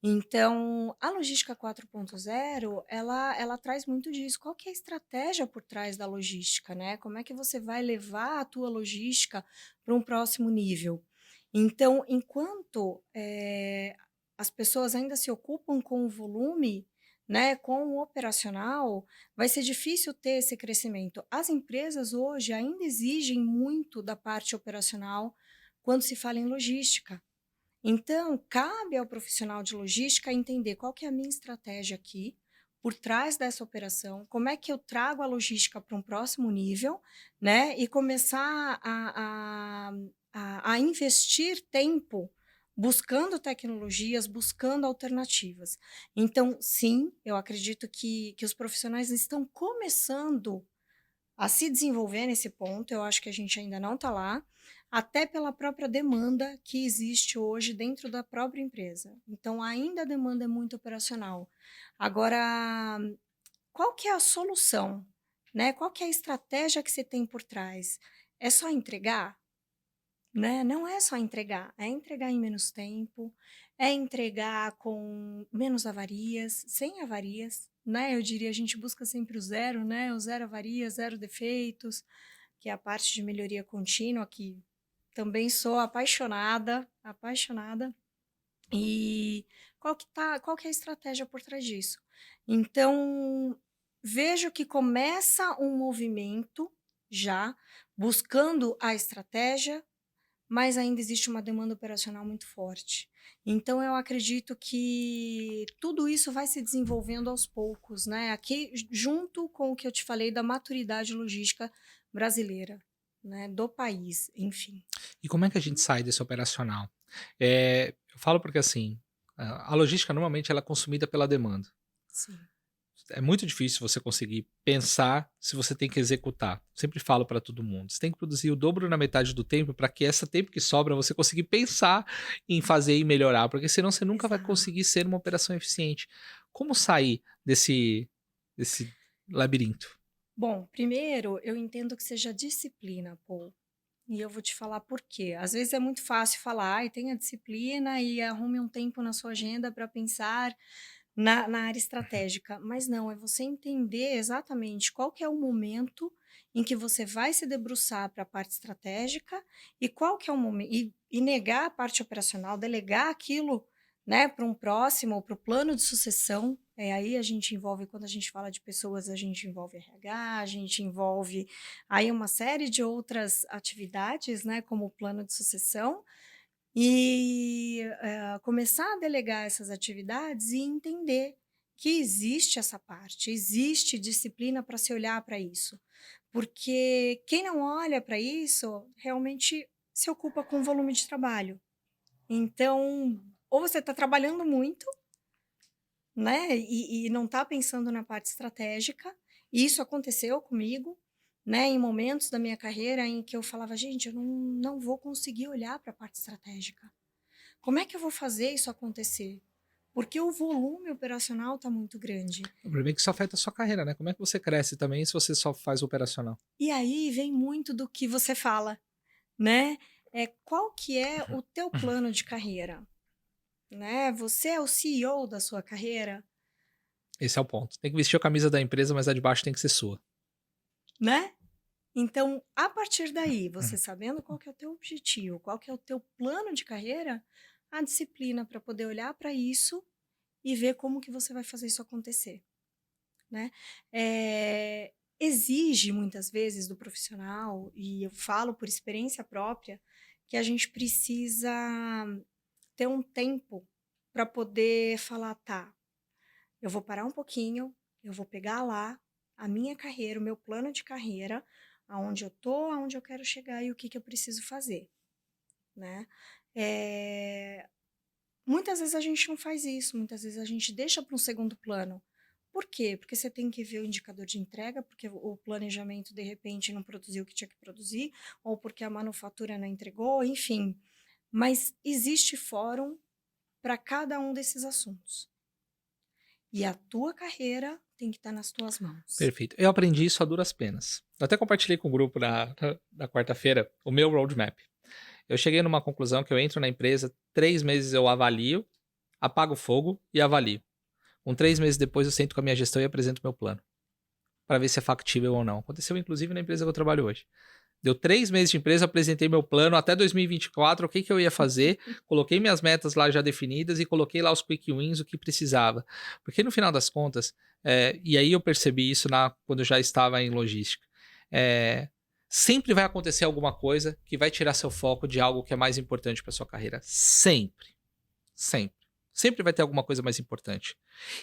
Então, a logística 4.0, ela traz muito disso. Qual que é a estratégia por trás da logística, né? Como é que você vai levar a tua logística para um próximo nível? Então, enquanto as pessoas ainda se ocupam com o volume, né, com o operacional, vai ser difícil ter esse crescimento. As empresas hoje ainda exigem muito da parte operacional quando se fala em logística. Então, cabe ao profissional de logística entender qual que é a minha estratégia aqui, por trás dessa operação, como é que eu trago a logística para um próximo nível, né? E começar a investir tempo buscando tecnologias, buscando alternativas. Então, sim, eu acredito que os profissionais estão começando a se desenvolver nesse ponto, eu acho que a gente ainda não está lá, até pela própria demanda que existe hoje dentro da própria empresa. Então, ainda a demanda é muito operacional. Agora, qual que é a solução? Né? Qual que é a estratégia que você tem por trás? É só entregar? Né? Não é só entregar, é entregar em menos tempo, é entregar com menos avarias, sem avarias, né? Eu diria, a gente busca sempre o zero, né? O zero avarias, zero defeitos, que é a parte de melhoria contínua, que também sou apaixonada, apaixonada. E qual que é a estratégia por trás disso? Então, vejo que começa um movimento já buscando a estratégia, mas ainda existe uma demanda operacional muito forte. Então, eu acredito que tudo isso vai se desenvolvendo aos poucos, né? Aqui, junto com o que eu te falei da maturidade logística brasileira, né? Do país, enfim. E como é que a gente sai desse operacional? Eu falo porque assim, A logística, normalmente, ela é consumida pela demanda. Sim. É muito difícil você conseguir pensar se você tem que executar. Sempre falo para todo mundo. Você tem que produzir o dobro na metade do tempo para que esse tempo que sobra você conseguir pensar em fazer e melhorar, porque senão você nunca vai Exato. conseguir ser uma operação eficiente. Como sair desse labirinto? Bom, primeiro, eu entendo que seja disciplina, pô. E eu vou te falar por quê. Às vezes é muito fácil falar, ai, tenha disciplina e arrume um tempo na sua agenda para pensar na área estratégica. Mas não, é você entender exatamente qual que é o momento em que você vai se debruçar para a parte estratégica e qual que é o momento. E negar a parte operacional, delegar aquilo, né, para um próximo ou para o plano de sucessão. É aí a gente envolve, quando a gente fala de pessoas, a gente envolve RH, a gente envolve aí uma série de outras atividades, né, como o plano de sucessão, e começar a delegar essas atividades e entender que existe essa parte, existe disciplina para se olhar para isso. Porque quem não olha para isso realmente se ocupa com volume de trabalho. Então, ou você está trabalhando muito, né, e não está pensando na parte estratégica. E isso aconteceu comigo, né, em momentos da minha carreira em que eu falava: "Gente, eu não vou conseguir olhar para a parte estratégica. Como é que eu vou fazer isso acontecer?" Porque o volume operacional está muito grande. O problema é que isso afeta a sua carreira, né? Como é que você cresce também se você só faz operacional? E aí vem muito do que você fala, né, qual que é o teu plano de carreira, né? Você é o CEO da sua carreira, Esse é o ponto. Tem que vestir a camisa da empresa, mas a de baixo tem que ser sua. né? Então, a partir daí, você sabendo qual que é o teu objetivo, qual que é o teu plano de carreira, a disciplina para poder olhar para isso e ver como que você vai fazer isso acontecer, né? Exige muitas vezes do profissional, e eu falo por experiência própria, que a gente precisa ter um tempo para poder falar, tá, eu vou parar um pouquinho, eu vou pegar lá a minha carreira, o meu plano de carreira, aonde eu tô, aonde eu quero chegar e o que que eu preciso fazer, né? Eh, Muitas vezes a gente não faz isso, muitas vezes a gente deixa para um segundo plano. Por quê? Porque você tem que ver o indicador de entrega, porque o planejamento de repente não produziu o que tinha que produzir, ou porque a manufatura não entregou, enfim. Mas existe fórum para cada um desses assuntos. E a tua carreira tem que estar nas tuas mãos. Perfeito. Eu aprendi isso a duras penas. Eu até compartilhei com o grupo na quarta-feira o meu roadmap. Eu cheguei numa conclusão que eu entro na empresa, 3 meses eu avalio, apago o fogo e avalio. 3 meses depois eu sento com a minha gestão e apresento meu plano, para ver se é factível ou não. Aconteceu inclusive na empresa que eu trabalho hoje. Deu 3 meses de empresa, apresentei meu plano até 2024, o que eu ia fazer, coloquei minhas metas lá já definidas e coloquei lá os quick wins, o que precisava. Porque no final das contas, e aí eu percebi isso quando eu já estava em logística, sempre vai acontecer alguma coisa que vai tirar seu foco de algo que é mais importante para sua carreira. Sempre. Sempre. Sempre vai ter alguma coisa mais importante.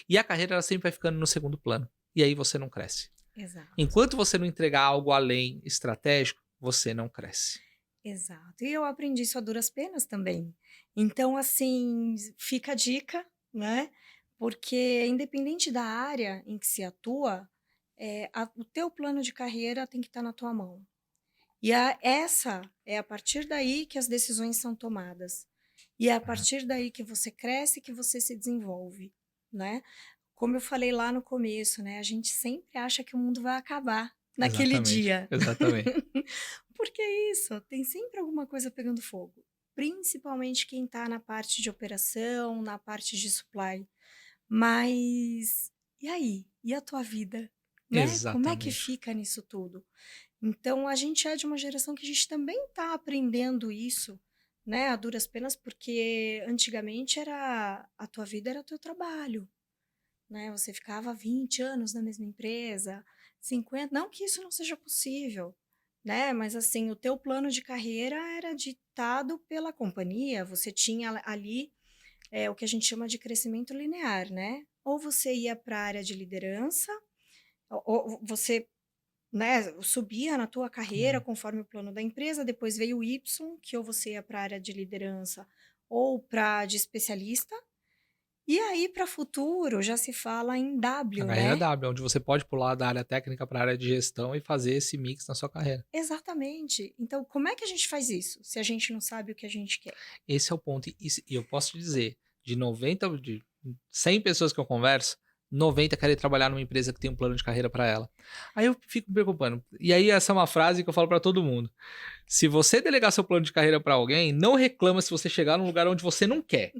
E a carreira ela sempre vai ficando no segundo plano. E aí você não cresce. Exato, Enquanto você não entregar algo além estratégico, você não cresce. exato. E eu aprendi isso a duras penas também. Então, assim, fica a dica, né? Porque independente da área em que se atua, o teu plano de carreira tem que estar na tua mão. E essa é a partir daí que as decisões são tomadas. E é a partir daí que você cresce, que você se desenvolve, né? Como eu falei lá no começo, né? A gente sempre acha que o mundo vai acabar naquele Exatamente, dia. exatamente. Porque é isso, tem sempre alguma coisa pegando fogo. Principalmente quem está na parte de operação, na parte de supply. Mas e aí? E a tua vida? Né? Como é que Exatamente. fica nisso tudo? Então, a gente é de uma geração que a gente também está aprendendo isso, né, a duras penas, porque antigamente era a tua vida era o teu trabalho, né? Você ficava 20 anos na mesma empresa, 50, não que isso não seja possível, né? Mas assim, o teu plano de carreira era ditado pela companhia, você tinha ali o que a gente chama de crescimento linear, né? Ou você ia para a área de liderança, ou você, né, subia na tua carreira Hum. conforme o plano da empresa, depois veio o Y, que ou você ia para a área de liderança ou para de especialista, E aí, para futuro, já se fala em A W, carreira né? W, onde você pode pular da área técnica para a área de gestão e fazer esse mix na sua carreira. Exatamente. Então, como é que a gente faz isso, se a gente não sabe o que a gente quer? Esse é o ponto. E eu posso te dizer, de 100 pessoas que eu converso, 90 querem trabalhar numa empresa que tem um plano de carreira para ela. Aí eu fico me preocupando. E aí essa é uma frase que eu falo para todo mundo. Se você delegar seu plano de carreira para alguém, não reclama se você chegar num lugar onde você não quer.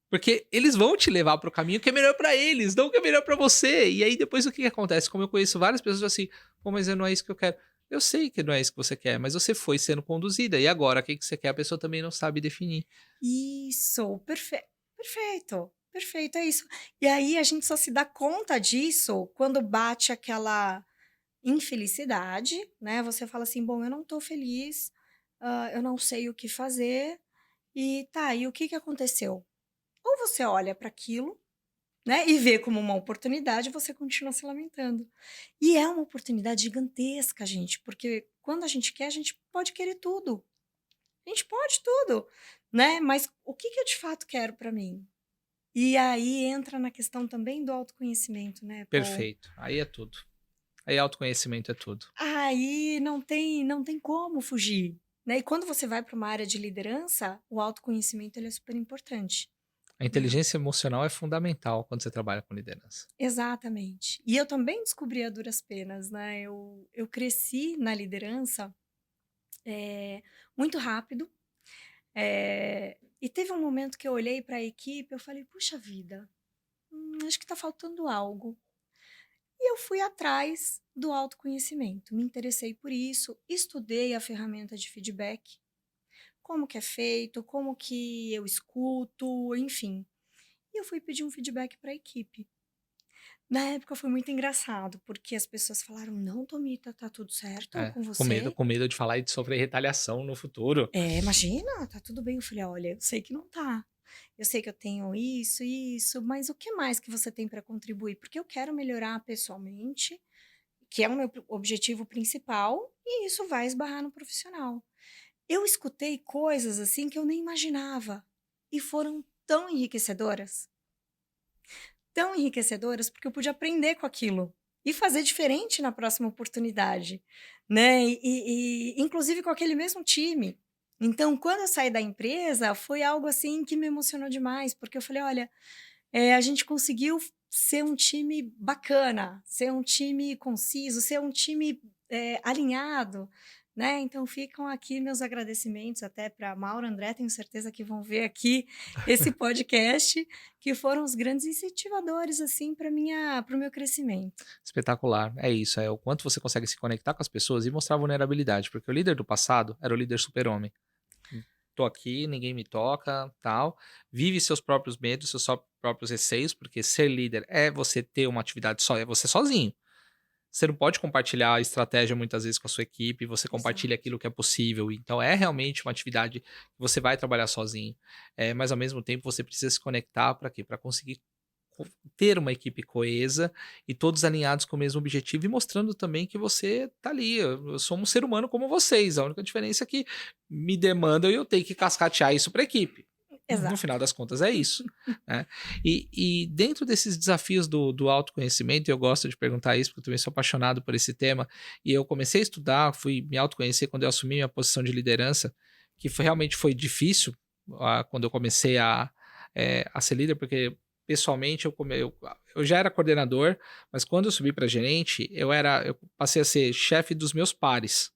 Porque eles vão te levar para o caminho que é melhor para eles, não que é melhor para você. E aí depois o que acontece? Como eu conheço várias pessoas assim, pô, mas não é isso que eu quero. Eu sei que não é isso que você quer, mas você foi sendo conduzida. E agora, o que você quer, a pessoa também não sabe definir. Isso, perfeito, perfeito, é isso. E aí a gente só se dá conta disso quando bate aquela infelicidade, né? Você fala assim: bom, eu não tô feliz, eu não sei o que fazer, e tá, e o que que aconteceu? Ou você olha para aquilo, né, e vê como uma oportunidade, você continua se lamentando. E é uma oportunidade gigantesca, gente, porque quando a gente quer, a gente pode querer tudo. A gente pode tudo, né? Mas o que que eu de fato quero para mim? E aí entra na questão também do autoconhecimento, né, Paul? Perfeito. Aí é tudo. Aí autoconhecimento é tudo. Aí não tem como fugir, né? E quando você vai para uma área de liderança, o autoconhecimento ele é super importante, A né? inteligência emocional é fundamental quando você trabalha com liderança. Exatamente. E eu também descobri a duras penas, né? Eu cresci na liderança muito rápido. E teve um momento que eu olhei para a equipe, eu falei, puxa vida, acho que está faltando algo. E eu fui atrás do autoconhecimento, me interessei por isso, estudei a ferramenta de feedback, como que é feito, como que eu escuto, enfim. E eu fui pedir um feedback para a equipe. Na época foi muito engraçado, porque as pessoas falaram: "Não, Tomita, tá tudo certo É, com com medo, você?" com medo de falar e de sofrer retaliação no futuro. "É, imagina, tá tudo bem." Eu falei: "Olha, eu sei que não tá. Eu sei que eu tenho isso, mas o que mais que você tem para contribuir? Porque eu quero melhorar pessoalmente, que é o meu objetivo principal, e isso vai esbarrar no profissional." Eu escutei coisas assim que eu nem imaginava e foram tão enriquecedoras, porque eu pude aprender com aquilo e fazer diferente na próxima oportunidade, né? E inclusive com aquele mesmo time. Então, quando eu saí da empresa, foi algo assim que me emocionou demais, porque eu falei: olha, a gente conseguiu ser um time bacana, ser um time conciso, ser um time alinhado, né? Então ficam aqui meus agradecimentos até para Mauro, André, tenho certeza que vão ver aqui esse podcast, que foram os grandes incentivadores assim para o meu crescimento. Espetacular. É isso, é o quanto você consegue se conectar com as pessoas e mostrar vulnerabilidade, porque o líder do passado era o líder super-homem. Tô aqui, ninguém me toca, tal. Vive seus próprios medos, seus próprios receios, porque ser líder é você ter uma atividade só, é você sozinho. Você não pode compartilhar a estratégia muitas vezes com a sua equipe, você compartilha Exato. aquilo que é possível. Então é realmente uma atividade que você vai trabalhar sozinho. Mas ao mesmo tempo você precisa se conectar para quê? Para conseguir ter uma equipe coesa e todos alinhados com o mesmo objetivo e mostrando também que você tá ali. Eu sou um ser humano como vocês. A única diferença é que me demanda e eu tenho que cascatear isso para a equipe. No final Exato. das contas é isso, né? E dentro desses desafios do autoconhecimento, eu gosto de perguntar isso, porque eu também sou apaixonado por esse tema, e eu comecei a estudar, fui me autoconhecer quando eu assumi minha posição de liderança, que realmente foi difícil quando eu comecei a ser líder, porque pessoalmente eu já era coordenador, mas quando eu subi para gerente, eu passei a ser chefe dos meus pares.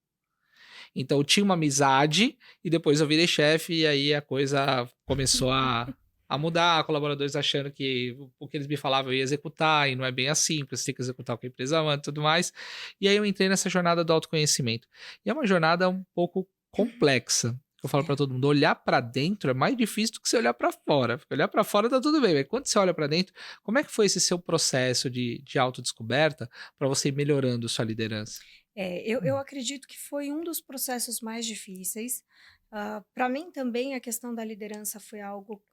Então eu tinha uma amizade e depois eu virei chefe e aí a coisa começou a mudar, colaboradores achando que o que eles me falavam eu ia executar e não é bem assim, porque você tem que executar o que a empresa manda e tudo mais. E aí eu entrei nessa jornada do autoconhecimento. E é uma jornada um pouco complexa. Eu falo para É. todo mundo, olhar para dentro é mais difícil do que você olhar para fora. Porque olhar para fora tá tudo bem, mas quando você olha para dentro, como é que foi esse seu processo de autodescoberta para você ir melhorando sua liderança? Eu acredito que foi um dos processos mais difíceis. Para mim também a questão da liderança foi algo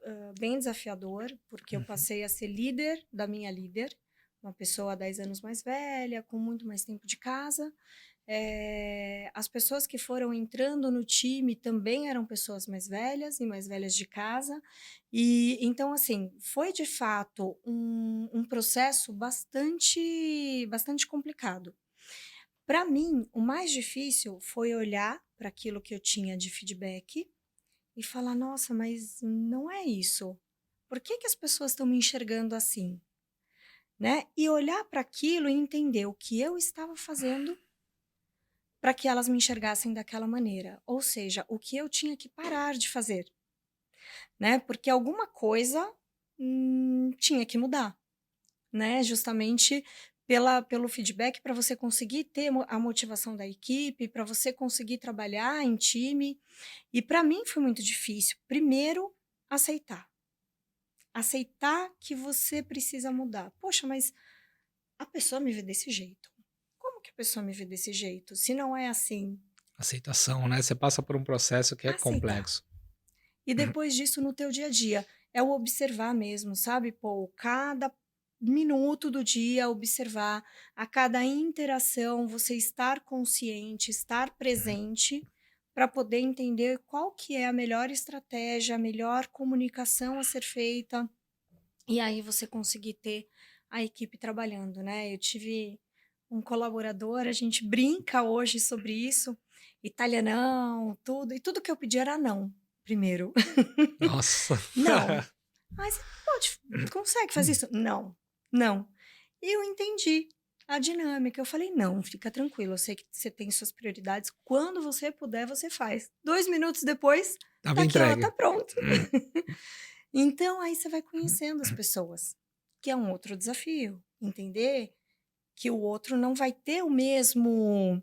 bem desafiador, porque eu Uhum. passei a ser líder da minha líder, uma pessoa 10 anos mais velha, com muito mais tempo de casa. As pessoas que foram entrando no time também eram pessoas mais velhas e mais velhas de casa. E então, assim, foi de fato um processo bastante complicado. Para mim, o mais difícil foi olhar para aquilo que eu tinha de feedback e falar: nossa, mas não é isso. Por que, que as pessoas estão me enxergando assim? Né? E olhar para aquilo e entender o que eu estava fazendo para que elas me enxergassem daquela maneira. Ou seja, o que eu tinha que parar de fazer, né? Porque alguma coisa tinha que mudar, né? Justamente pelo feedback para você conseguir ter a motivação da equipe, para você conseguir trabalhar em time. E para mim foi muito difícil. Primeiro, aceitar. Aceitar que você precisa mudar. Poxa, mas a pessoa me vê desse jeito. Como que a pessoa me vê desse jeito? Se não é assim, Aceitação, né? Você passa por um processo que é aceitar. complexo. E depois disso, no teu dia a dia, é o observar mesmo, sabe? Pô, cada minuto do dia, observar, a cada interação, você estar consciente, estar presente, para poder entender qual que é a melhor estratégia, a melhor comunicação a ser feita, e aí você conseguir ter a equipe trabalhando, né? Eu tive um colaborador, a gente brinca hoje sobre isso, italianão, tudo, e tudo que eu pedi era não, primeiro. Nossa. Não. Mas pode, consegue fazer isso? Não, não. E eu entendi a dinâmica. Eu falei, não, fica tranquilo, eu sei que você tem suas prioridades. Quando você puder, você faz. 2 minutos depois, Tava tá aqui, ela entregue. tá pronto. Então, aí você vai conhecendo as pessoas, que é um outro desafio. Entender que o outro não vai ter o mesmo.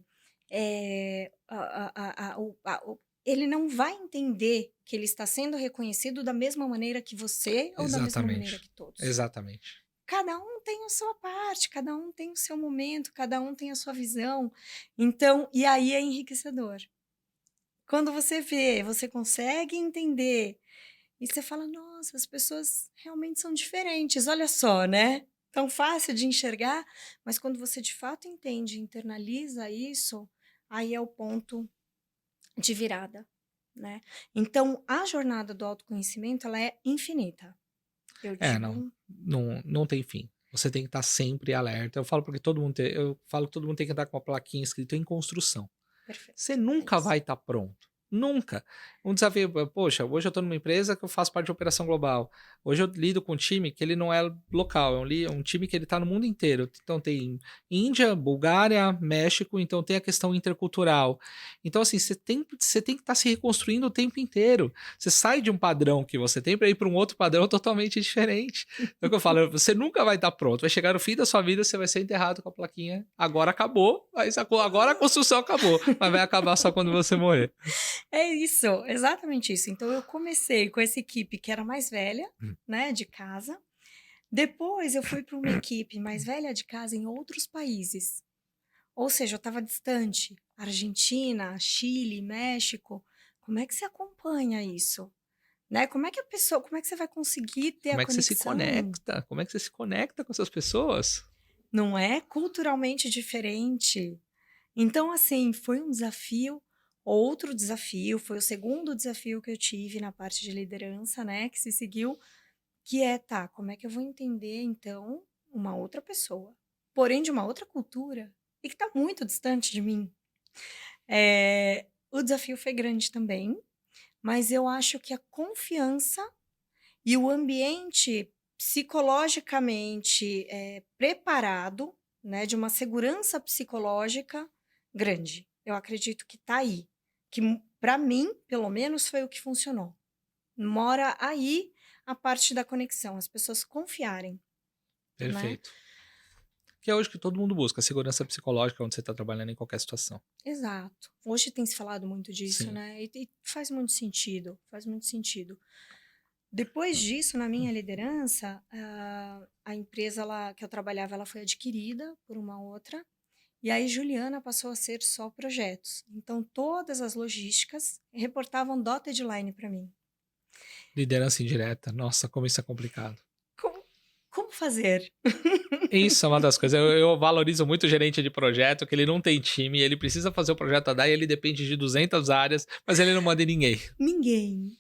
Ele não vai entender que ele está sendo reconhecido da mesma maneira que você ou da mesma maneira Exatamente. que todos. Exatamente. Cada um tem a sua parte, cada um tem o seu momento, cada um tem a sua visão. Então, e aí é enriquecedor. Quando você vê, você consegue entender e você fala: nossa, as pessoas realmente são diferentes, olha só, né? Tão fácil de enxergar, mas quando você de fato entende, internaliza isso, aí é o ponto de virada, né? Então, a jornada do autoconhecimento, ela é infinita. Eu Não, digo, não tem fim. Você tem que estar sempre alerta. Eu falo porque eu falo que todo mundo tem que andar com uma plaquinha escrito em construção. Você perfeito, é nunca isso. vai estar pronto. Nunca. Um desafio, poxa, hoje eu estou numa empresa que eu faço parte de operação global. Hoje eu lido com um time que ele não é local, é um time que ele está no mundo inteiro. Então tem Índia, Bulgária, México, então tem a questão intercultural. Então, assim, você tem que estar se reconstruindo o tempo inteiro. Você sai de um padrão que você tem para ir para um outro padrão totalmente diferente. É o que eu falo, você nunca vai estar pronto. Vai chegar no fim da sua vida, você vai ser enterrado com a plaquinha. Agora acabou, mas agora a construção acabou, mas vai acabar só quando você morrer. É isso, exatamente isso. Então, eu comecei com essa equipe que era mais velha, né, de casa. Depois, eu fui para uma equipe mais velha de casa em outros países. Ou seja, eu estava distante. Argentina, Chile, México. Como é que você acompanha isso? Né? Como é que você vai conseguir ter a Como é que você se conexão? conecta? Como é que você se conecta com essas pessoas? Não é culturalmente diferente. Então, assim, foi um desafio. Outro desafio, foi o segundo desafio que eu tive na parte de liderança, né? Que se seguiu, que é, tá, como é que eu vou entender, então, uma outra pessoa, porém de uma outra cultura, e que está muito distante de mim. O desafio foi grande também, mas eu acho que a confiança e o ambiente psicologicamente preparado, né, de uma segurança psicológica grande. Eu acredito que está aí, que para mim, pelo menos, foi o que funcionou. Mora aí a parte da conexão, as pessoas confiarem, né? Perfeito. Que é hoje que todo mundo busca, segurança psicológica onde você está trabalhando em qualquer situação. Exato. Hoje tem se falado muito disso, Sim. né? E faz muito sentido, faz muito sentido. Depois disso, na minha liderança, a empresa lá que eu trabalhava, ela foi adquirida por uma outra, e aí Juliana passou a ser só projetos. Então, todas as logísticas reportavam dotted line para mim. Liderança indireta. Nossa, como isso é complicado. Como, como vamos fazer. Isso é uma das coisas. Eu valorizo muito o gerente de projeto, que ele não tem time, ele precisa fazer o projeto andar e ele depende de 200 áreas, mas ele não manda em ninguém. Ninguém.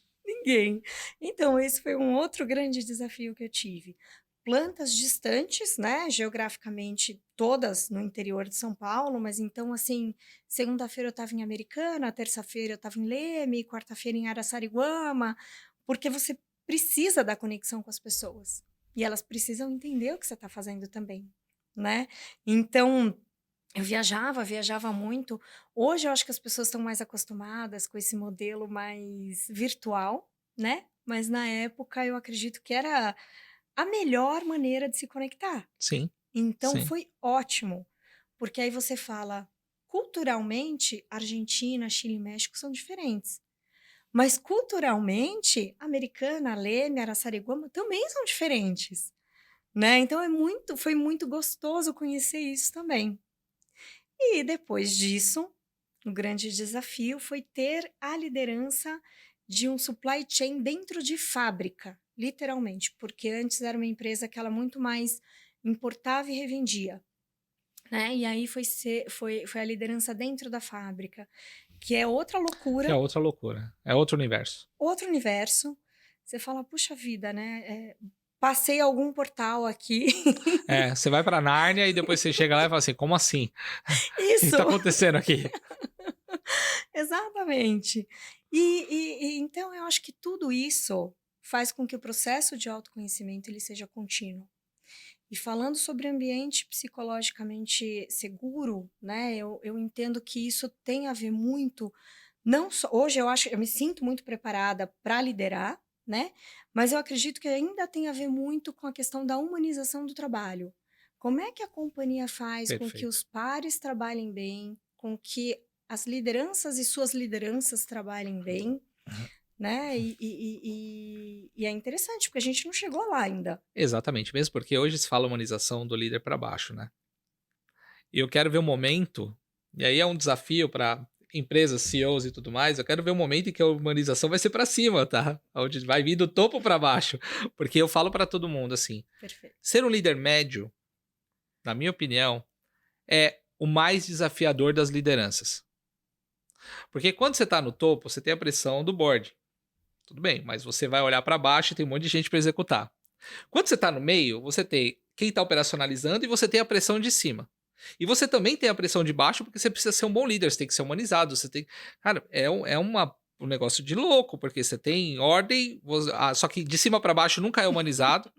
Então, esse foi um outro grande desafio que eu tive. Plantas distantes, né, geograficamente todas no interior de São Paulo, mas então, assim, segunda-feira eu estava em Americana, terça-feira eu estava em Leme, quarta-feira em Araçariguama, porque você precisa da conexão com as pessoas. E elas precisam entender o que você está fazendo também, né? Então, eu viajava muito. Hoje eu acho que as pessoas estão mais acostumadas com esse modelo mais virtual, né? Mas na época eu acredito que era a melhor maneira de se conectar. Sim, Então sim. foi ótimo, porque aí você fala, culturalmente, Argentina, Chile e México são diferentes. Mas culturalmente, Americana, Leme, Araçariguama também são diferentes, né? Então foi muito gostoso conhecer isso também. E depois disso, o grande desafio foi ter a liderança de um supply chain dentro de fábrica, literalmente, porque antes era uma empresa que ela muito mais importava e revendia, né? E aí foi a liderança dentro da fábrica, que é outra Que é loucura, outra loucura. É outro universo. outro universo. Você fala, puxa vida, né? Passei algum portal aqui. Você vai pra Nárnia e depois você chega lá e fala assim, como assim? O que Isso, tá acontecendo aqui? exatamente. Então eu acho que tudo isso faz com que o processo de autoconhecimento ele seja contínuo. E falando sobre ambiente psicologicamente seguro, né? Eu entendo que isso tem a ver muito, não só hoje eu me sinto muito preparada para liderar, né? Mas eu acredito que ainda tem a ver muito com a questão da humanização do trabalho. Como é que a companhia faz com que Perfeito. os pares trabalhem bem, com que as lideranças e suas lideranças trabalhem bem, né? E é interessante, porque a gente não chegou lá ainda. Exatamente, mesmo porque hoje se fala humanização do líder para baixo, né? E eu quero ver o momento, e aí é um desafio para empresas, CEOs e tudo mais, eu quero ver o momento em que a humanização vai ser para cima, tá? Onde vai vir do topo para baixo. Porque eu falo para todo mundo assim, Perfeito. ser um líder médio, na minha opinião, é o mais desafiador das lideranças. Porque quando você tá no topo, você tem a pressão do board. Tudo bem, mas você vai olhar para baixo e tem um monte de gente para executar. Quando você tá no meio, você tem quem tá operacionalizando e você tem a pressão de cima. E você também tem a pressão de baixo porque você precisa ser um bom líder, você tem que ser humanizado, você tem... Cara, um negócio de louco, porque você tem ordem, só que de cima para baixo nunca é humanizado,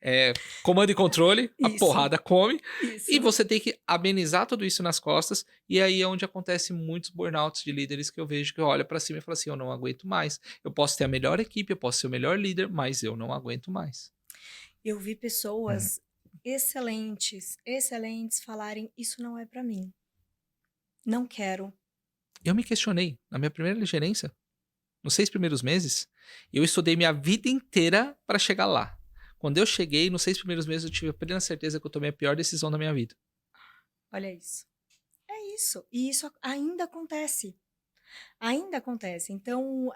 é comando e controle, a Isso, porrada come, e isso. você tem que amenizar tudo isso nas costas, e aí é onde acontece muitos burnouts de líderes que eu vejo que olha para cima e fala assim, eu não aguento mais, eu posso ter a melhor equipe, eu posso ser o melhor líder, mas eu não aguento mais. Eu vi Uhum. pessoas excelentes falarem: "Isso não é para mim. Não quero". Eu me questionei na minha primeira gerência, nos 6 primeiros meses, eu estudei minha vida inteira para chegar lá. Quando eu cheguei, nos 6 primeiros meses, eu tive a plena certeza que eu tomei a pior decisão da minha vida. Olha isso. É isso. E isso ainda acontece. Ainda acontece. Então,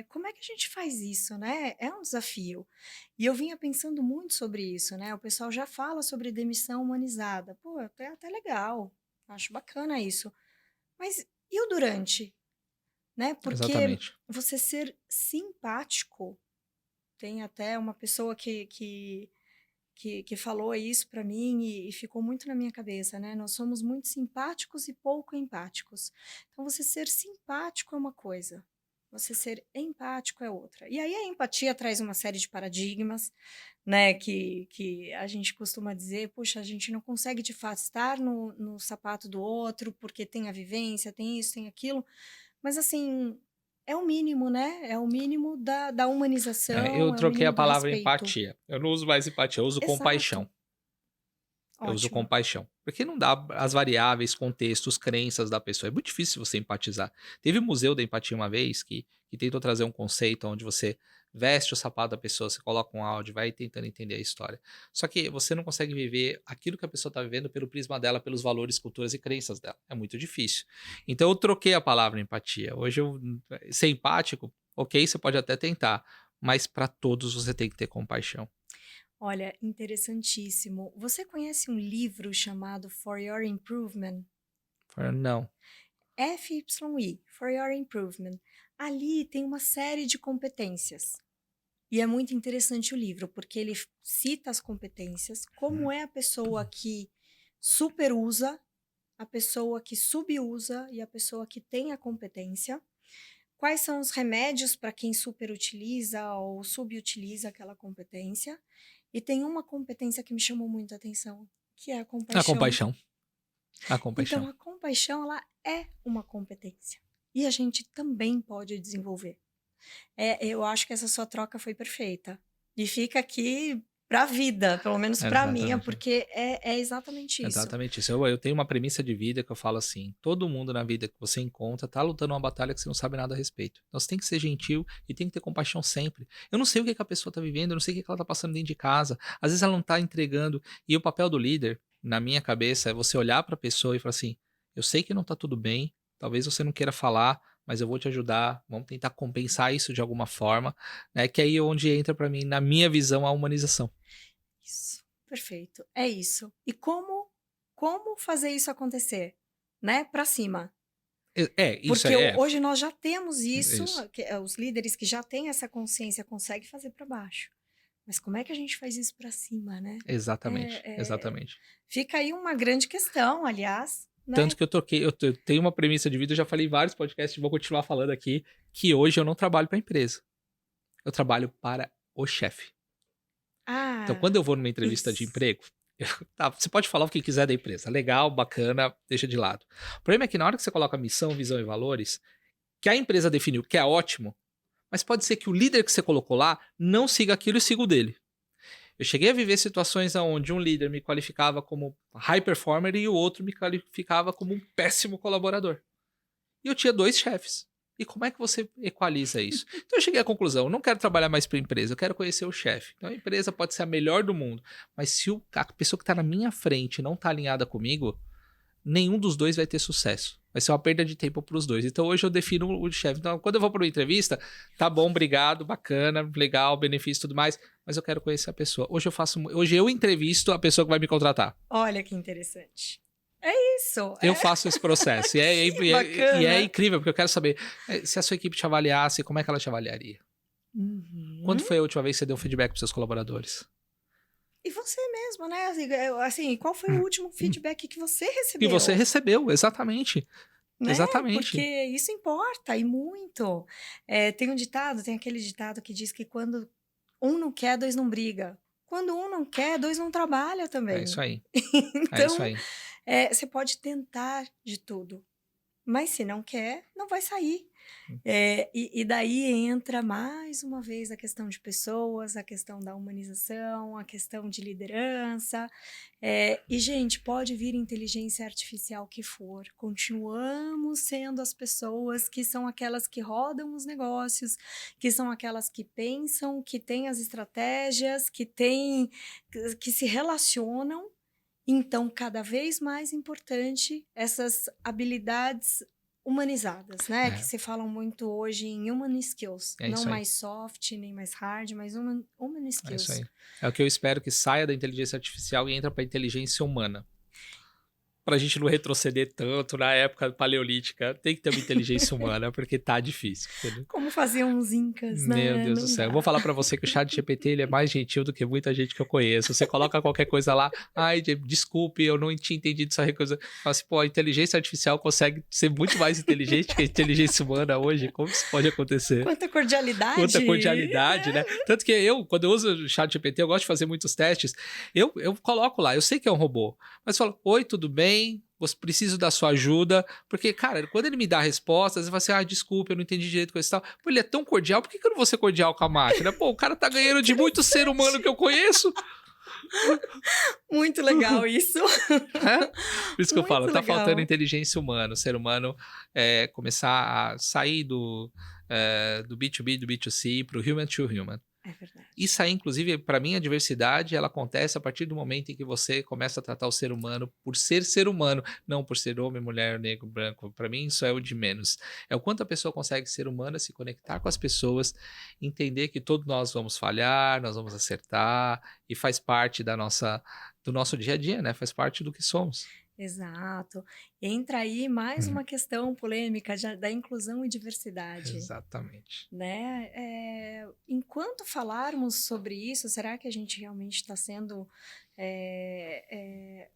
como é que a gente faz isso, né? É um desafio. E eu vinha pensando muito sobre isso, né? O pessoal já fala sobre demissão humanizada. Pô, até legal. Acho bacana isso. Mas e o durante, né? Porque Exatamente. você ser simpático. Tem até uma pessoa que falou isso para mim e ficou muito na minha cabeça, né? Nós somos muito simpáticos e pouco empáticos. Então, você ser simpático é uma coisa, você ser empático é outra. E aí a empatia traz uma série de paradigmas, né? Que a gente costuma dizer, puxa, a gente não consegue de fato estar no sapato do outro porque tem a vivência, tem isso, tem aquilo. Mas assim, é o mínimo, né? É o mínimo da Eu humanização, é o troquei a mínimo do palavra respeito. empatia. Eu não uso mais empatia, eu uso Exato. compaixão. Eu uso Ótimo. compaixão. Porque não dá as variáveis, contextos, crenças da pessoa. É muito difícil você empatizar. Teve um museu da empatia uma vez que tentou trazer um conceito onde você veste o sapato da pessoa, você coloca um áudio, vai tentando entender a história. Só que você não consegue viver aquilo que a pessoa está vivendo pelo prisma dela, pelos valores, culturas e crenças dela. É muito difícil. Então eu troquei a palavra empatia. Hoje ser empático, ok, você pode até tentar, mas para todos você tem que ter compaixão. Olha, interessantíssimo. Você conhece um livro chamado For Your Improvement? Não. FYI, For Your Improvement. Ali tem uma série de competências. E é muito interessante o livro, porque ele cita as competências, como é a pessoa que superusa, a pessoa que subusa e a pessoa que tem a competência. Quais são os remédios para quem superutiliza ou subutiliza aquela competência? E tem uma competência que me chamou muito a atenção, que é a A compaixão. compaixão. A Então, compaixão. a compaixão, ela é uma competência. E a gente também pode desenvolver. Eu acho que essa sua troca foi perfeita. E fica aqui para a vida, pelo menos para mim, Exatamente. porque é exatamente isso. Exatamente isso. Eu tenho uma premissa de vida que eu falo assim: todo mundo na vida que você encontra tá lutando uma batalha que você não sabe nada a respeito. Então você tem que ser gentil e tem que ter compaixão sempre. Eu não sei o que que a pessoa tá vivendo, eu não sei o que que ela tá passando dentro de casa. Às vezes ela não tá entregando. E o papel do líder, na minha cabeça, é você olhar pra pessoa e falar assim: eu sei que não tá tudo bem, talvez você não queira falar, mas eu vou te ajudar, vamos tentar compensar isso de alguma forma, né? Que aí é onde entra pra mim, na minha visão, a humanização. Isso, perfeito. É isso. E como fazer isso acontecer? Né? Para cima. Isso Porque é. hoje nós já temos isso, Isso. os líderes que já têm essa consciência conseguem fazer para baixo. Mas como é que a gente faz isso para cima, né? Exatamente, exatamente. Fica aí uma grande questão, aliás. Né? Tanto que eu tenho uma premissa de vida, eu já falei em vários podcasts, vou continuar falando aqui, que hoje eu não trabalho para a empresa. Eu trabalho para o chefe. Então, quando eu vou numa entrevista de emprego, tá, você pode falar o que quiser da empresa. Legal, bacana, deixa de lado. O problema é que na hora que você coloca missão, visão e valores, que a empresa definiu que é ótimo, mas pode ser que o líder que você colocou lá não siga aquilo e siga o dele. Eu cheguei a viver situações onde um líder me qualificava como high performer e o outro me qualificava como um péssimo colaborador. E eu tinha 2 chefes. E como é que você equaliza isso? Então eu cheguei à conclusão, eu não quero trabalhar mais para a empresa, eu quero conhecer o chefe. Então a empresa pode ser a melhor do mundo, mas se a pessoa que está na minha frente não está alinhada comigo, nenhum dos dois vai ter sucesso. Vai ser uma perda de tempo para os dois. Então hoje eu defino o chefe. Então quando eu vou para uma entrevista, tá bom, obrigado, bacana, legal, benefício e tudo mais, mas eu quero conhecer a pessoa. Hoje eu entrevisto a pessoa que vai me contratar. Olha que interessante. É isso. Eu faço esse processo. E é incrível, porque eu quero saber se a sua equipe te avaliasse, como é que ela te avaliaria? Uhum. Quando foi a última vez que você deu feedback para seus colaboradores? E você mesmo, né? Assim, qual foi o último feedback que você recebeu? Que você recebeu, exatamente. Né? Exatamente. Porque isso importa, e muito. Tem aquele ditado que diz que quando um não quer, 2 não briga. Quando um não quer, 2 não trabalha também. É isso aí. Então, é isso aí. Você pode tentar de tudo, mas se não quer, não vai sair. E daí entra mais uma vez a questão de pessoas, a questão da humanização, a questão de liderança. E, gente, pode vir inteligência artificial que for, continuamos sendo as pessoas que são aquelas que rodam os negócios, que são aquelas que pensam, que têm as estratégias, que se relacionam. Então, cada vez mais importante essas habilidades humanizadas, né? Que se falam muito hoje em human skills. Não mais soft, nem mais hard, mas human skills. É isso aí. É o que eu espero que saia da inteligência artificial e entra para a inteligência humana. Pra gente não retroceder tanto na época paleolítica, tem que ter uma inteligência humana, porque tá difícil. Entendeu? Como faziam os incas, né? Meu Deus do céu. Eu vou falar pra você que o ChatGPT ele é mais gentil do que muita gente que eu conheço. Você coloca qualquer coisa lá, desculpe, eu não tinha entendido essa coisa. Fala assim, pô, a inteligência artificial consegue ser muito mais inteligente que a inteligência humana hoje. Como isso pode acontecer? Quanta cordialidade. Quanta cordialidade, né? Tanto que quando eu uso o ChatGPT, eu gosto de fazer muitos testes. Eu coloco lá, eu sei que é um robô, mas falo, oi, tudo bem? Preciso da sua ajuda, porque, cara, quando ele me dá respostas, eu falo assim, desculpa, eu não entendi direito com isso e tal. Pô, ele é tão cordial, por que eu não vou ser cordial com a máquina? Pô, o cara tá ganhando de muito ser humano que eu conheço. Muito legal isso. Por isso que eu falo, Muito tá legal. faltando inteligência humana, o ser humano começar a sair do B2B, do B2C pro human to human. É verdade. Isso aí, inclusive, para mim, a diversidade, ela acontece a partir do momento em que você começa a tratar o ser humano por ser humano, não por ser homem, mulher, negro, branco. Para mim, isso é o de menos. É o quanto a pessoa consegue ser humana, se conectar com as pessoas, entender que todos nós vamos falhar, nós vamos acertar, e faz parte do nosso dia a dia, né? Faz parte do que somos. Exato. Entra aí mais Uhum. uma questão polêmica da inclusão e diversidade, Exatamente. né? Enquanto falarmos sobre isso, será que a gente realmente está sendo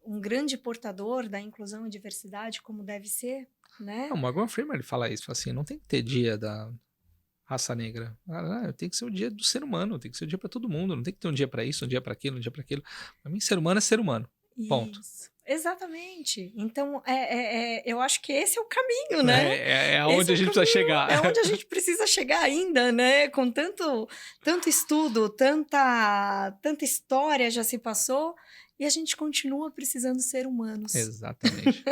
um grande portador da inclusão e diversidade como deve ser, né? Não, o Morgan Freeman ele fala isso, fala assim, não tem que ter dia da raça negra. Tem que ser o dia do ser humano, tem que ser o dia para todo mundo, não tem que ter um dia para isso, um dia para aquilo, um dia para aquilo. Para mim, ser humano é ser humano. Ponto. Isso, exatamente. Então, eu acho que esse é o caminho, né? É Esse aonde é a o gente precisa chegar. É onde a gente precisa chegar ainda, né? Com tanto estudo, tanta história já se passou, e a gente continua precisando ser humanos. Exatamente.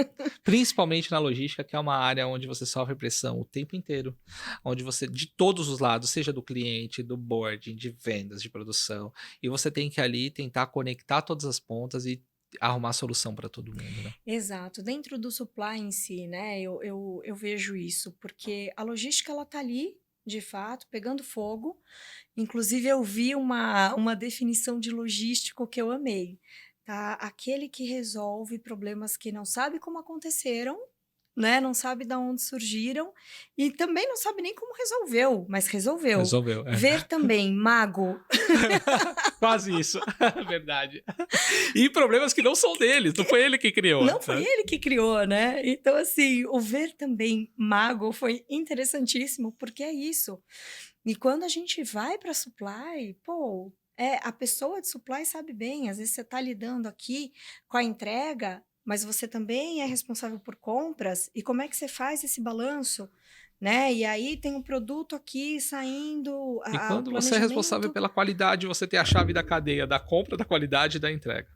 Principalmente na logística, que é uma área onde você sofre pressão o tempo inteiro. Onde você, de todos os lados, seja do cliente, do boarding, de vendas, de produção, e você tem que ali tentar conectar todas as pontas e arrumar solução para todo mundo, né? Exato. Dentro do supply em si, né? Eu vejo isso, porque a logística, ela tá ali, de fato, pegando fogo. Inclusive, eu vi uma definição de logístico que eu amei, tá? Aquele que resolve problemas que não sabe como aconteceram, né? Não sabe de onde surgiram e também não sabe nem como resolveu, mas resolveu. Resolveu. Ver também, mago. Quase isso. Verdade. E problemas que não são deles, não foi ele que criou. Não foi né? ele que criou, né? Então, assim, o ver também mago foi interessantíssimo, porque é isso. E quando a gente vai para supply, pô, a pessoa de supply sabe bem, às vezes você está lidando aqui com a entrega, mas você também é responsável por compras, e como é que você faz esse balanço? Né? E aí tem um produto aqui saindo, E o quando você é responsável planejamento. pela qualidade, você tem a chave da cadeia da compra, da qualidade e da entrega.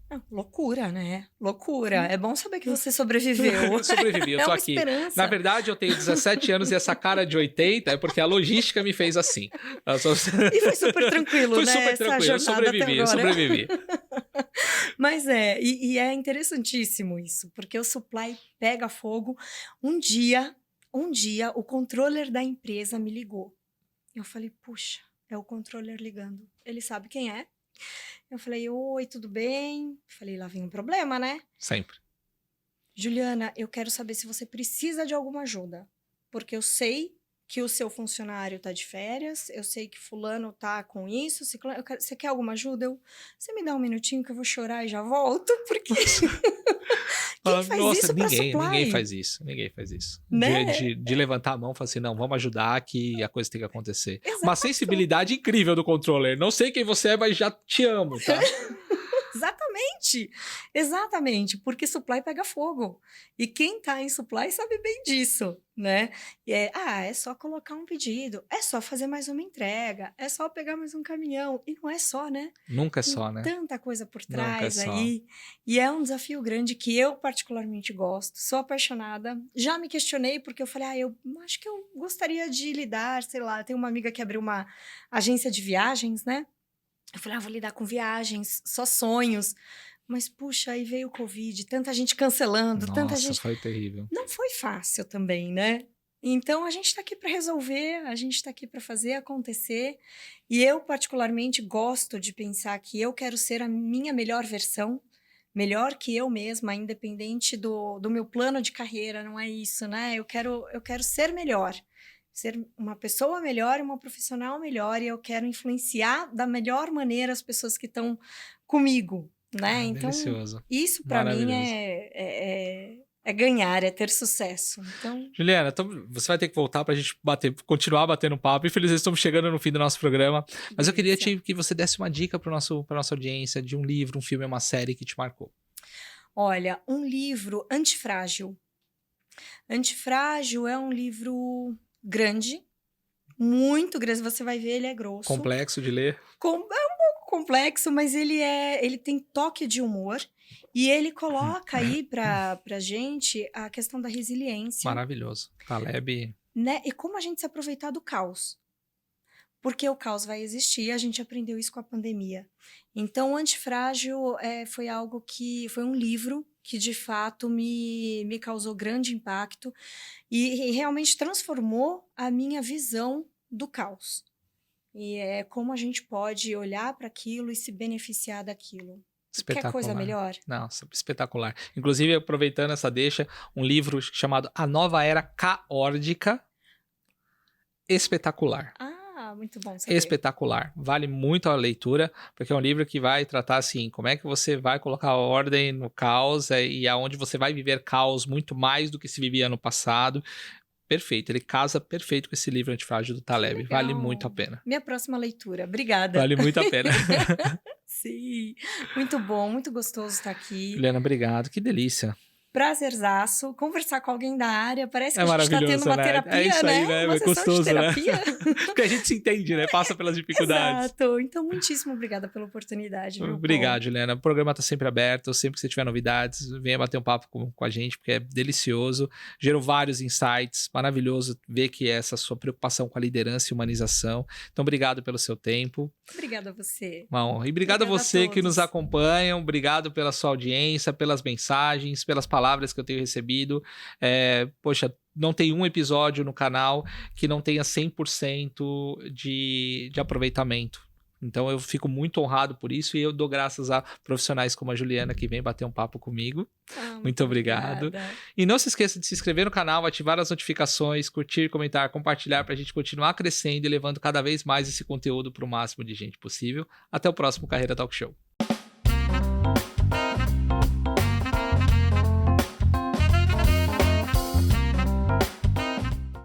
Ah, loucura, né? Loucura. É bom saber que você sobreviveu. Eu sobrevivi, eu É tô uma aqui. esperança. Na verdade, eu tenho 17 anos e essa cara de 80 é porque a logística me fez assim. E foi super tranquilo, Foi né? super Essa tranquilo, jornada até eu agora. sobrevivi. Mas e é interessantíssimo isso, porque o supply pega fogo. Um dia, o controller da empresa me ligou. Eu falei, puxa, é o controller ligando. Ele sabe quem é. Eu falei, oi, tudo bem? Falei, lá vem um problema, né? Sempre. Juliana, eu quero saber se você precisa de alguma ajuda, porque eu sei que o seu funcionário tá de férias, eu sei que fulano tá com isso, ciclano, você quer alguma ajuda? Você me dá um minutinho que eu vou chorar e já volto, porque quem faz Nossa, isso para ninguém supply? faz isso. Ninguém faz isso. Né? De levantar a mão e falar assim, não, vamos ajudar que a coisa tem que acontecer. Exato. Uma sensibilidade incrível do controller. Não sei quem você é, mas já te amo, tá? Exatamente, porque supply pega fogo. E quem tá em supply sabe bem disso, né? E é só colocar um pedido, é só fazer mais uma entrega, é só pegar mais um caminhão. E não é só, né? Nunca é Tem só, né? tanta coisa por Nunca é trás só. aí. E é um desafio grande que eu particularmente gosto, sou apaixonada. Já me questionei porque eu falei, eu acho que eu gostaria de lidar, sei lá, tem uma amiga que abriu uma agência de viagens, né? Eu falei, vou lidar com viagens, só sonhos. Mas, puxa, aí veio o Covid, tanta gente cancelando, tanta Nossa, gente. foi terrível. Não foi fácil também, né? Então, a gente está aqui para resolver, a gente está aqui para fazer acontecer. E eu, particularmente, gosto de pensar que eu quero ser a minha melhor versão, melhor que eu mesma, independente do meu plano de carreira, não é isso, né? Eu quero ser melhor. Ser uma pessoa melhor, uma profissional melhor, e eu quero influenciar da melhor maneira as pessoas que estão comigo, né? Então, delicioso. isso para mim Maravilhoso. é ganhar, é ter sucesso. Então, Juliana, então você vai ter que voltar pra gente continuar batendo papo. Infelizmente, estamos chegando no fim do nosso programa. Mas eu queria que você desse uma dica pra nossa audiência de um livro, um filme, uma série que te marcou. Olha, um livro, Antifrágil. Antifrágil é um livro grande, muito grande. Você vai ver, ele é grosso. Complexo de ler. É um pouco complexo, mas ele tem toque de humor. E ele coloca aí pra gente a questão da resiliência. Maravilhoso. Taleb. Né? E como a gente se aproveitar do caos. porque o caos vai existir, a gente aprendeu isso com a pandemia. Então, o Antifrágil foi algo que... Foi um livro que, de fato, me causou grande impacto e realmente transformou a minha visão do caos. E é como a gente pode olhar para aquilo e se beneficiar daquilo. Quer coisa melhor? Nossa, espetacular. Inclusive, aproveitando essa deixa, um livro chamado A Nova Era Caórdica. Espetacular. Muito bom saber. Espetacular. Vale muito a leitura, porque é um livro que vai tratar assim, como é que você vai colocar ordem no caos e aonde você vai viver caos muito mais do que se vivia no passado. Perfeito, ele casa perfeito com esse livro Antifrágil do Taleb. Vale muito a pena. Minha próxima leitura, obrigada. Vale muito a pena. Sim, muito bom, muito gostoso estar aqui. Juliana, obrigado, que delícia. Prazerzaço, conversar com alguém da área, parece que a gente tá tendo uma né? terapia, é isso aí, né? Uma É gostoso, de terapia. né? Porque a gente se entende, né? Passa pelas dificuldades. Exato, então muitíssimo obrigada pela oportunidade. Viu, Obrigado, Juliana. O programa tá sempre aberto, sempre que você tiver novidades, venha bater um papo com a gente, porque é delicioso, gerou vários insights, maravilhoso ver que essa sua preocupação com a liderança e humanização. Então, obrigado pelo seu tempo. Obrigada a você. Uma honra. E obrigado a você que nos acompanha, obrigado pela sua audiência, pelas mensagens, pelas palavras que eu tenho recebido. Poxa, não tem um episódio no canal que não tenha 100% de aproveitamento. Então eu fico muito honrado por isso e eu dou graças a profissionais como a Juliana que vem bater um papo comigo. Muito obrigado. Obrigada. E não se esqueça de se inscrever no canal, ativar as notificações, curtir, comentar, compartilhar para a gente continuar crescendo e levando cada vez mais esse conteúdo para o máximo de gente possível. Até o próximo Carreira Talk Show.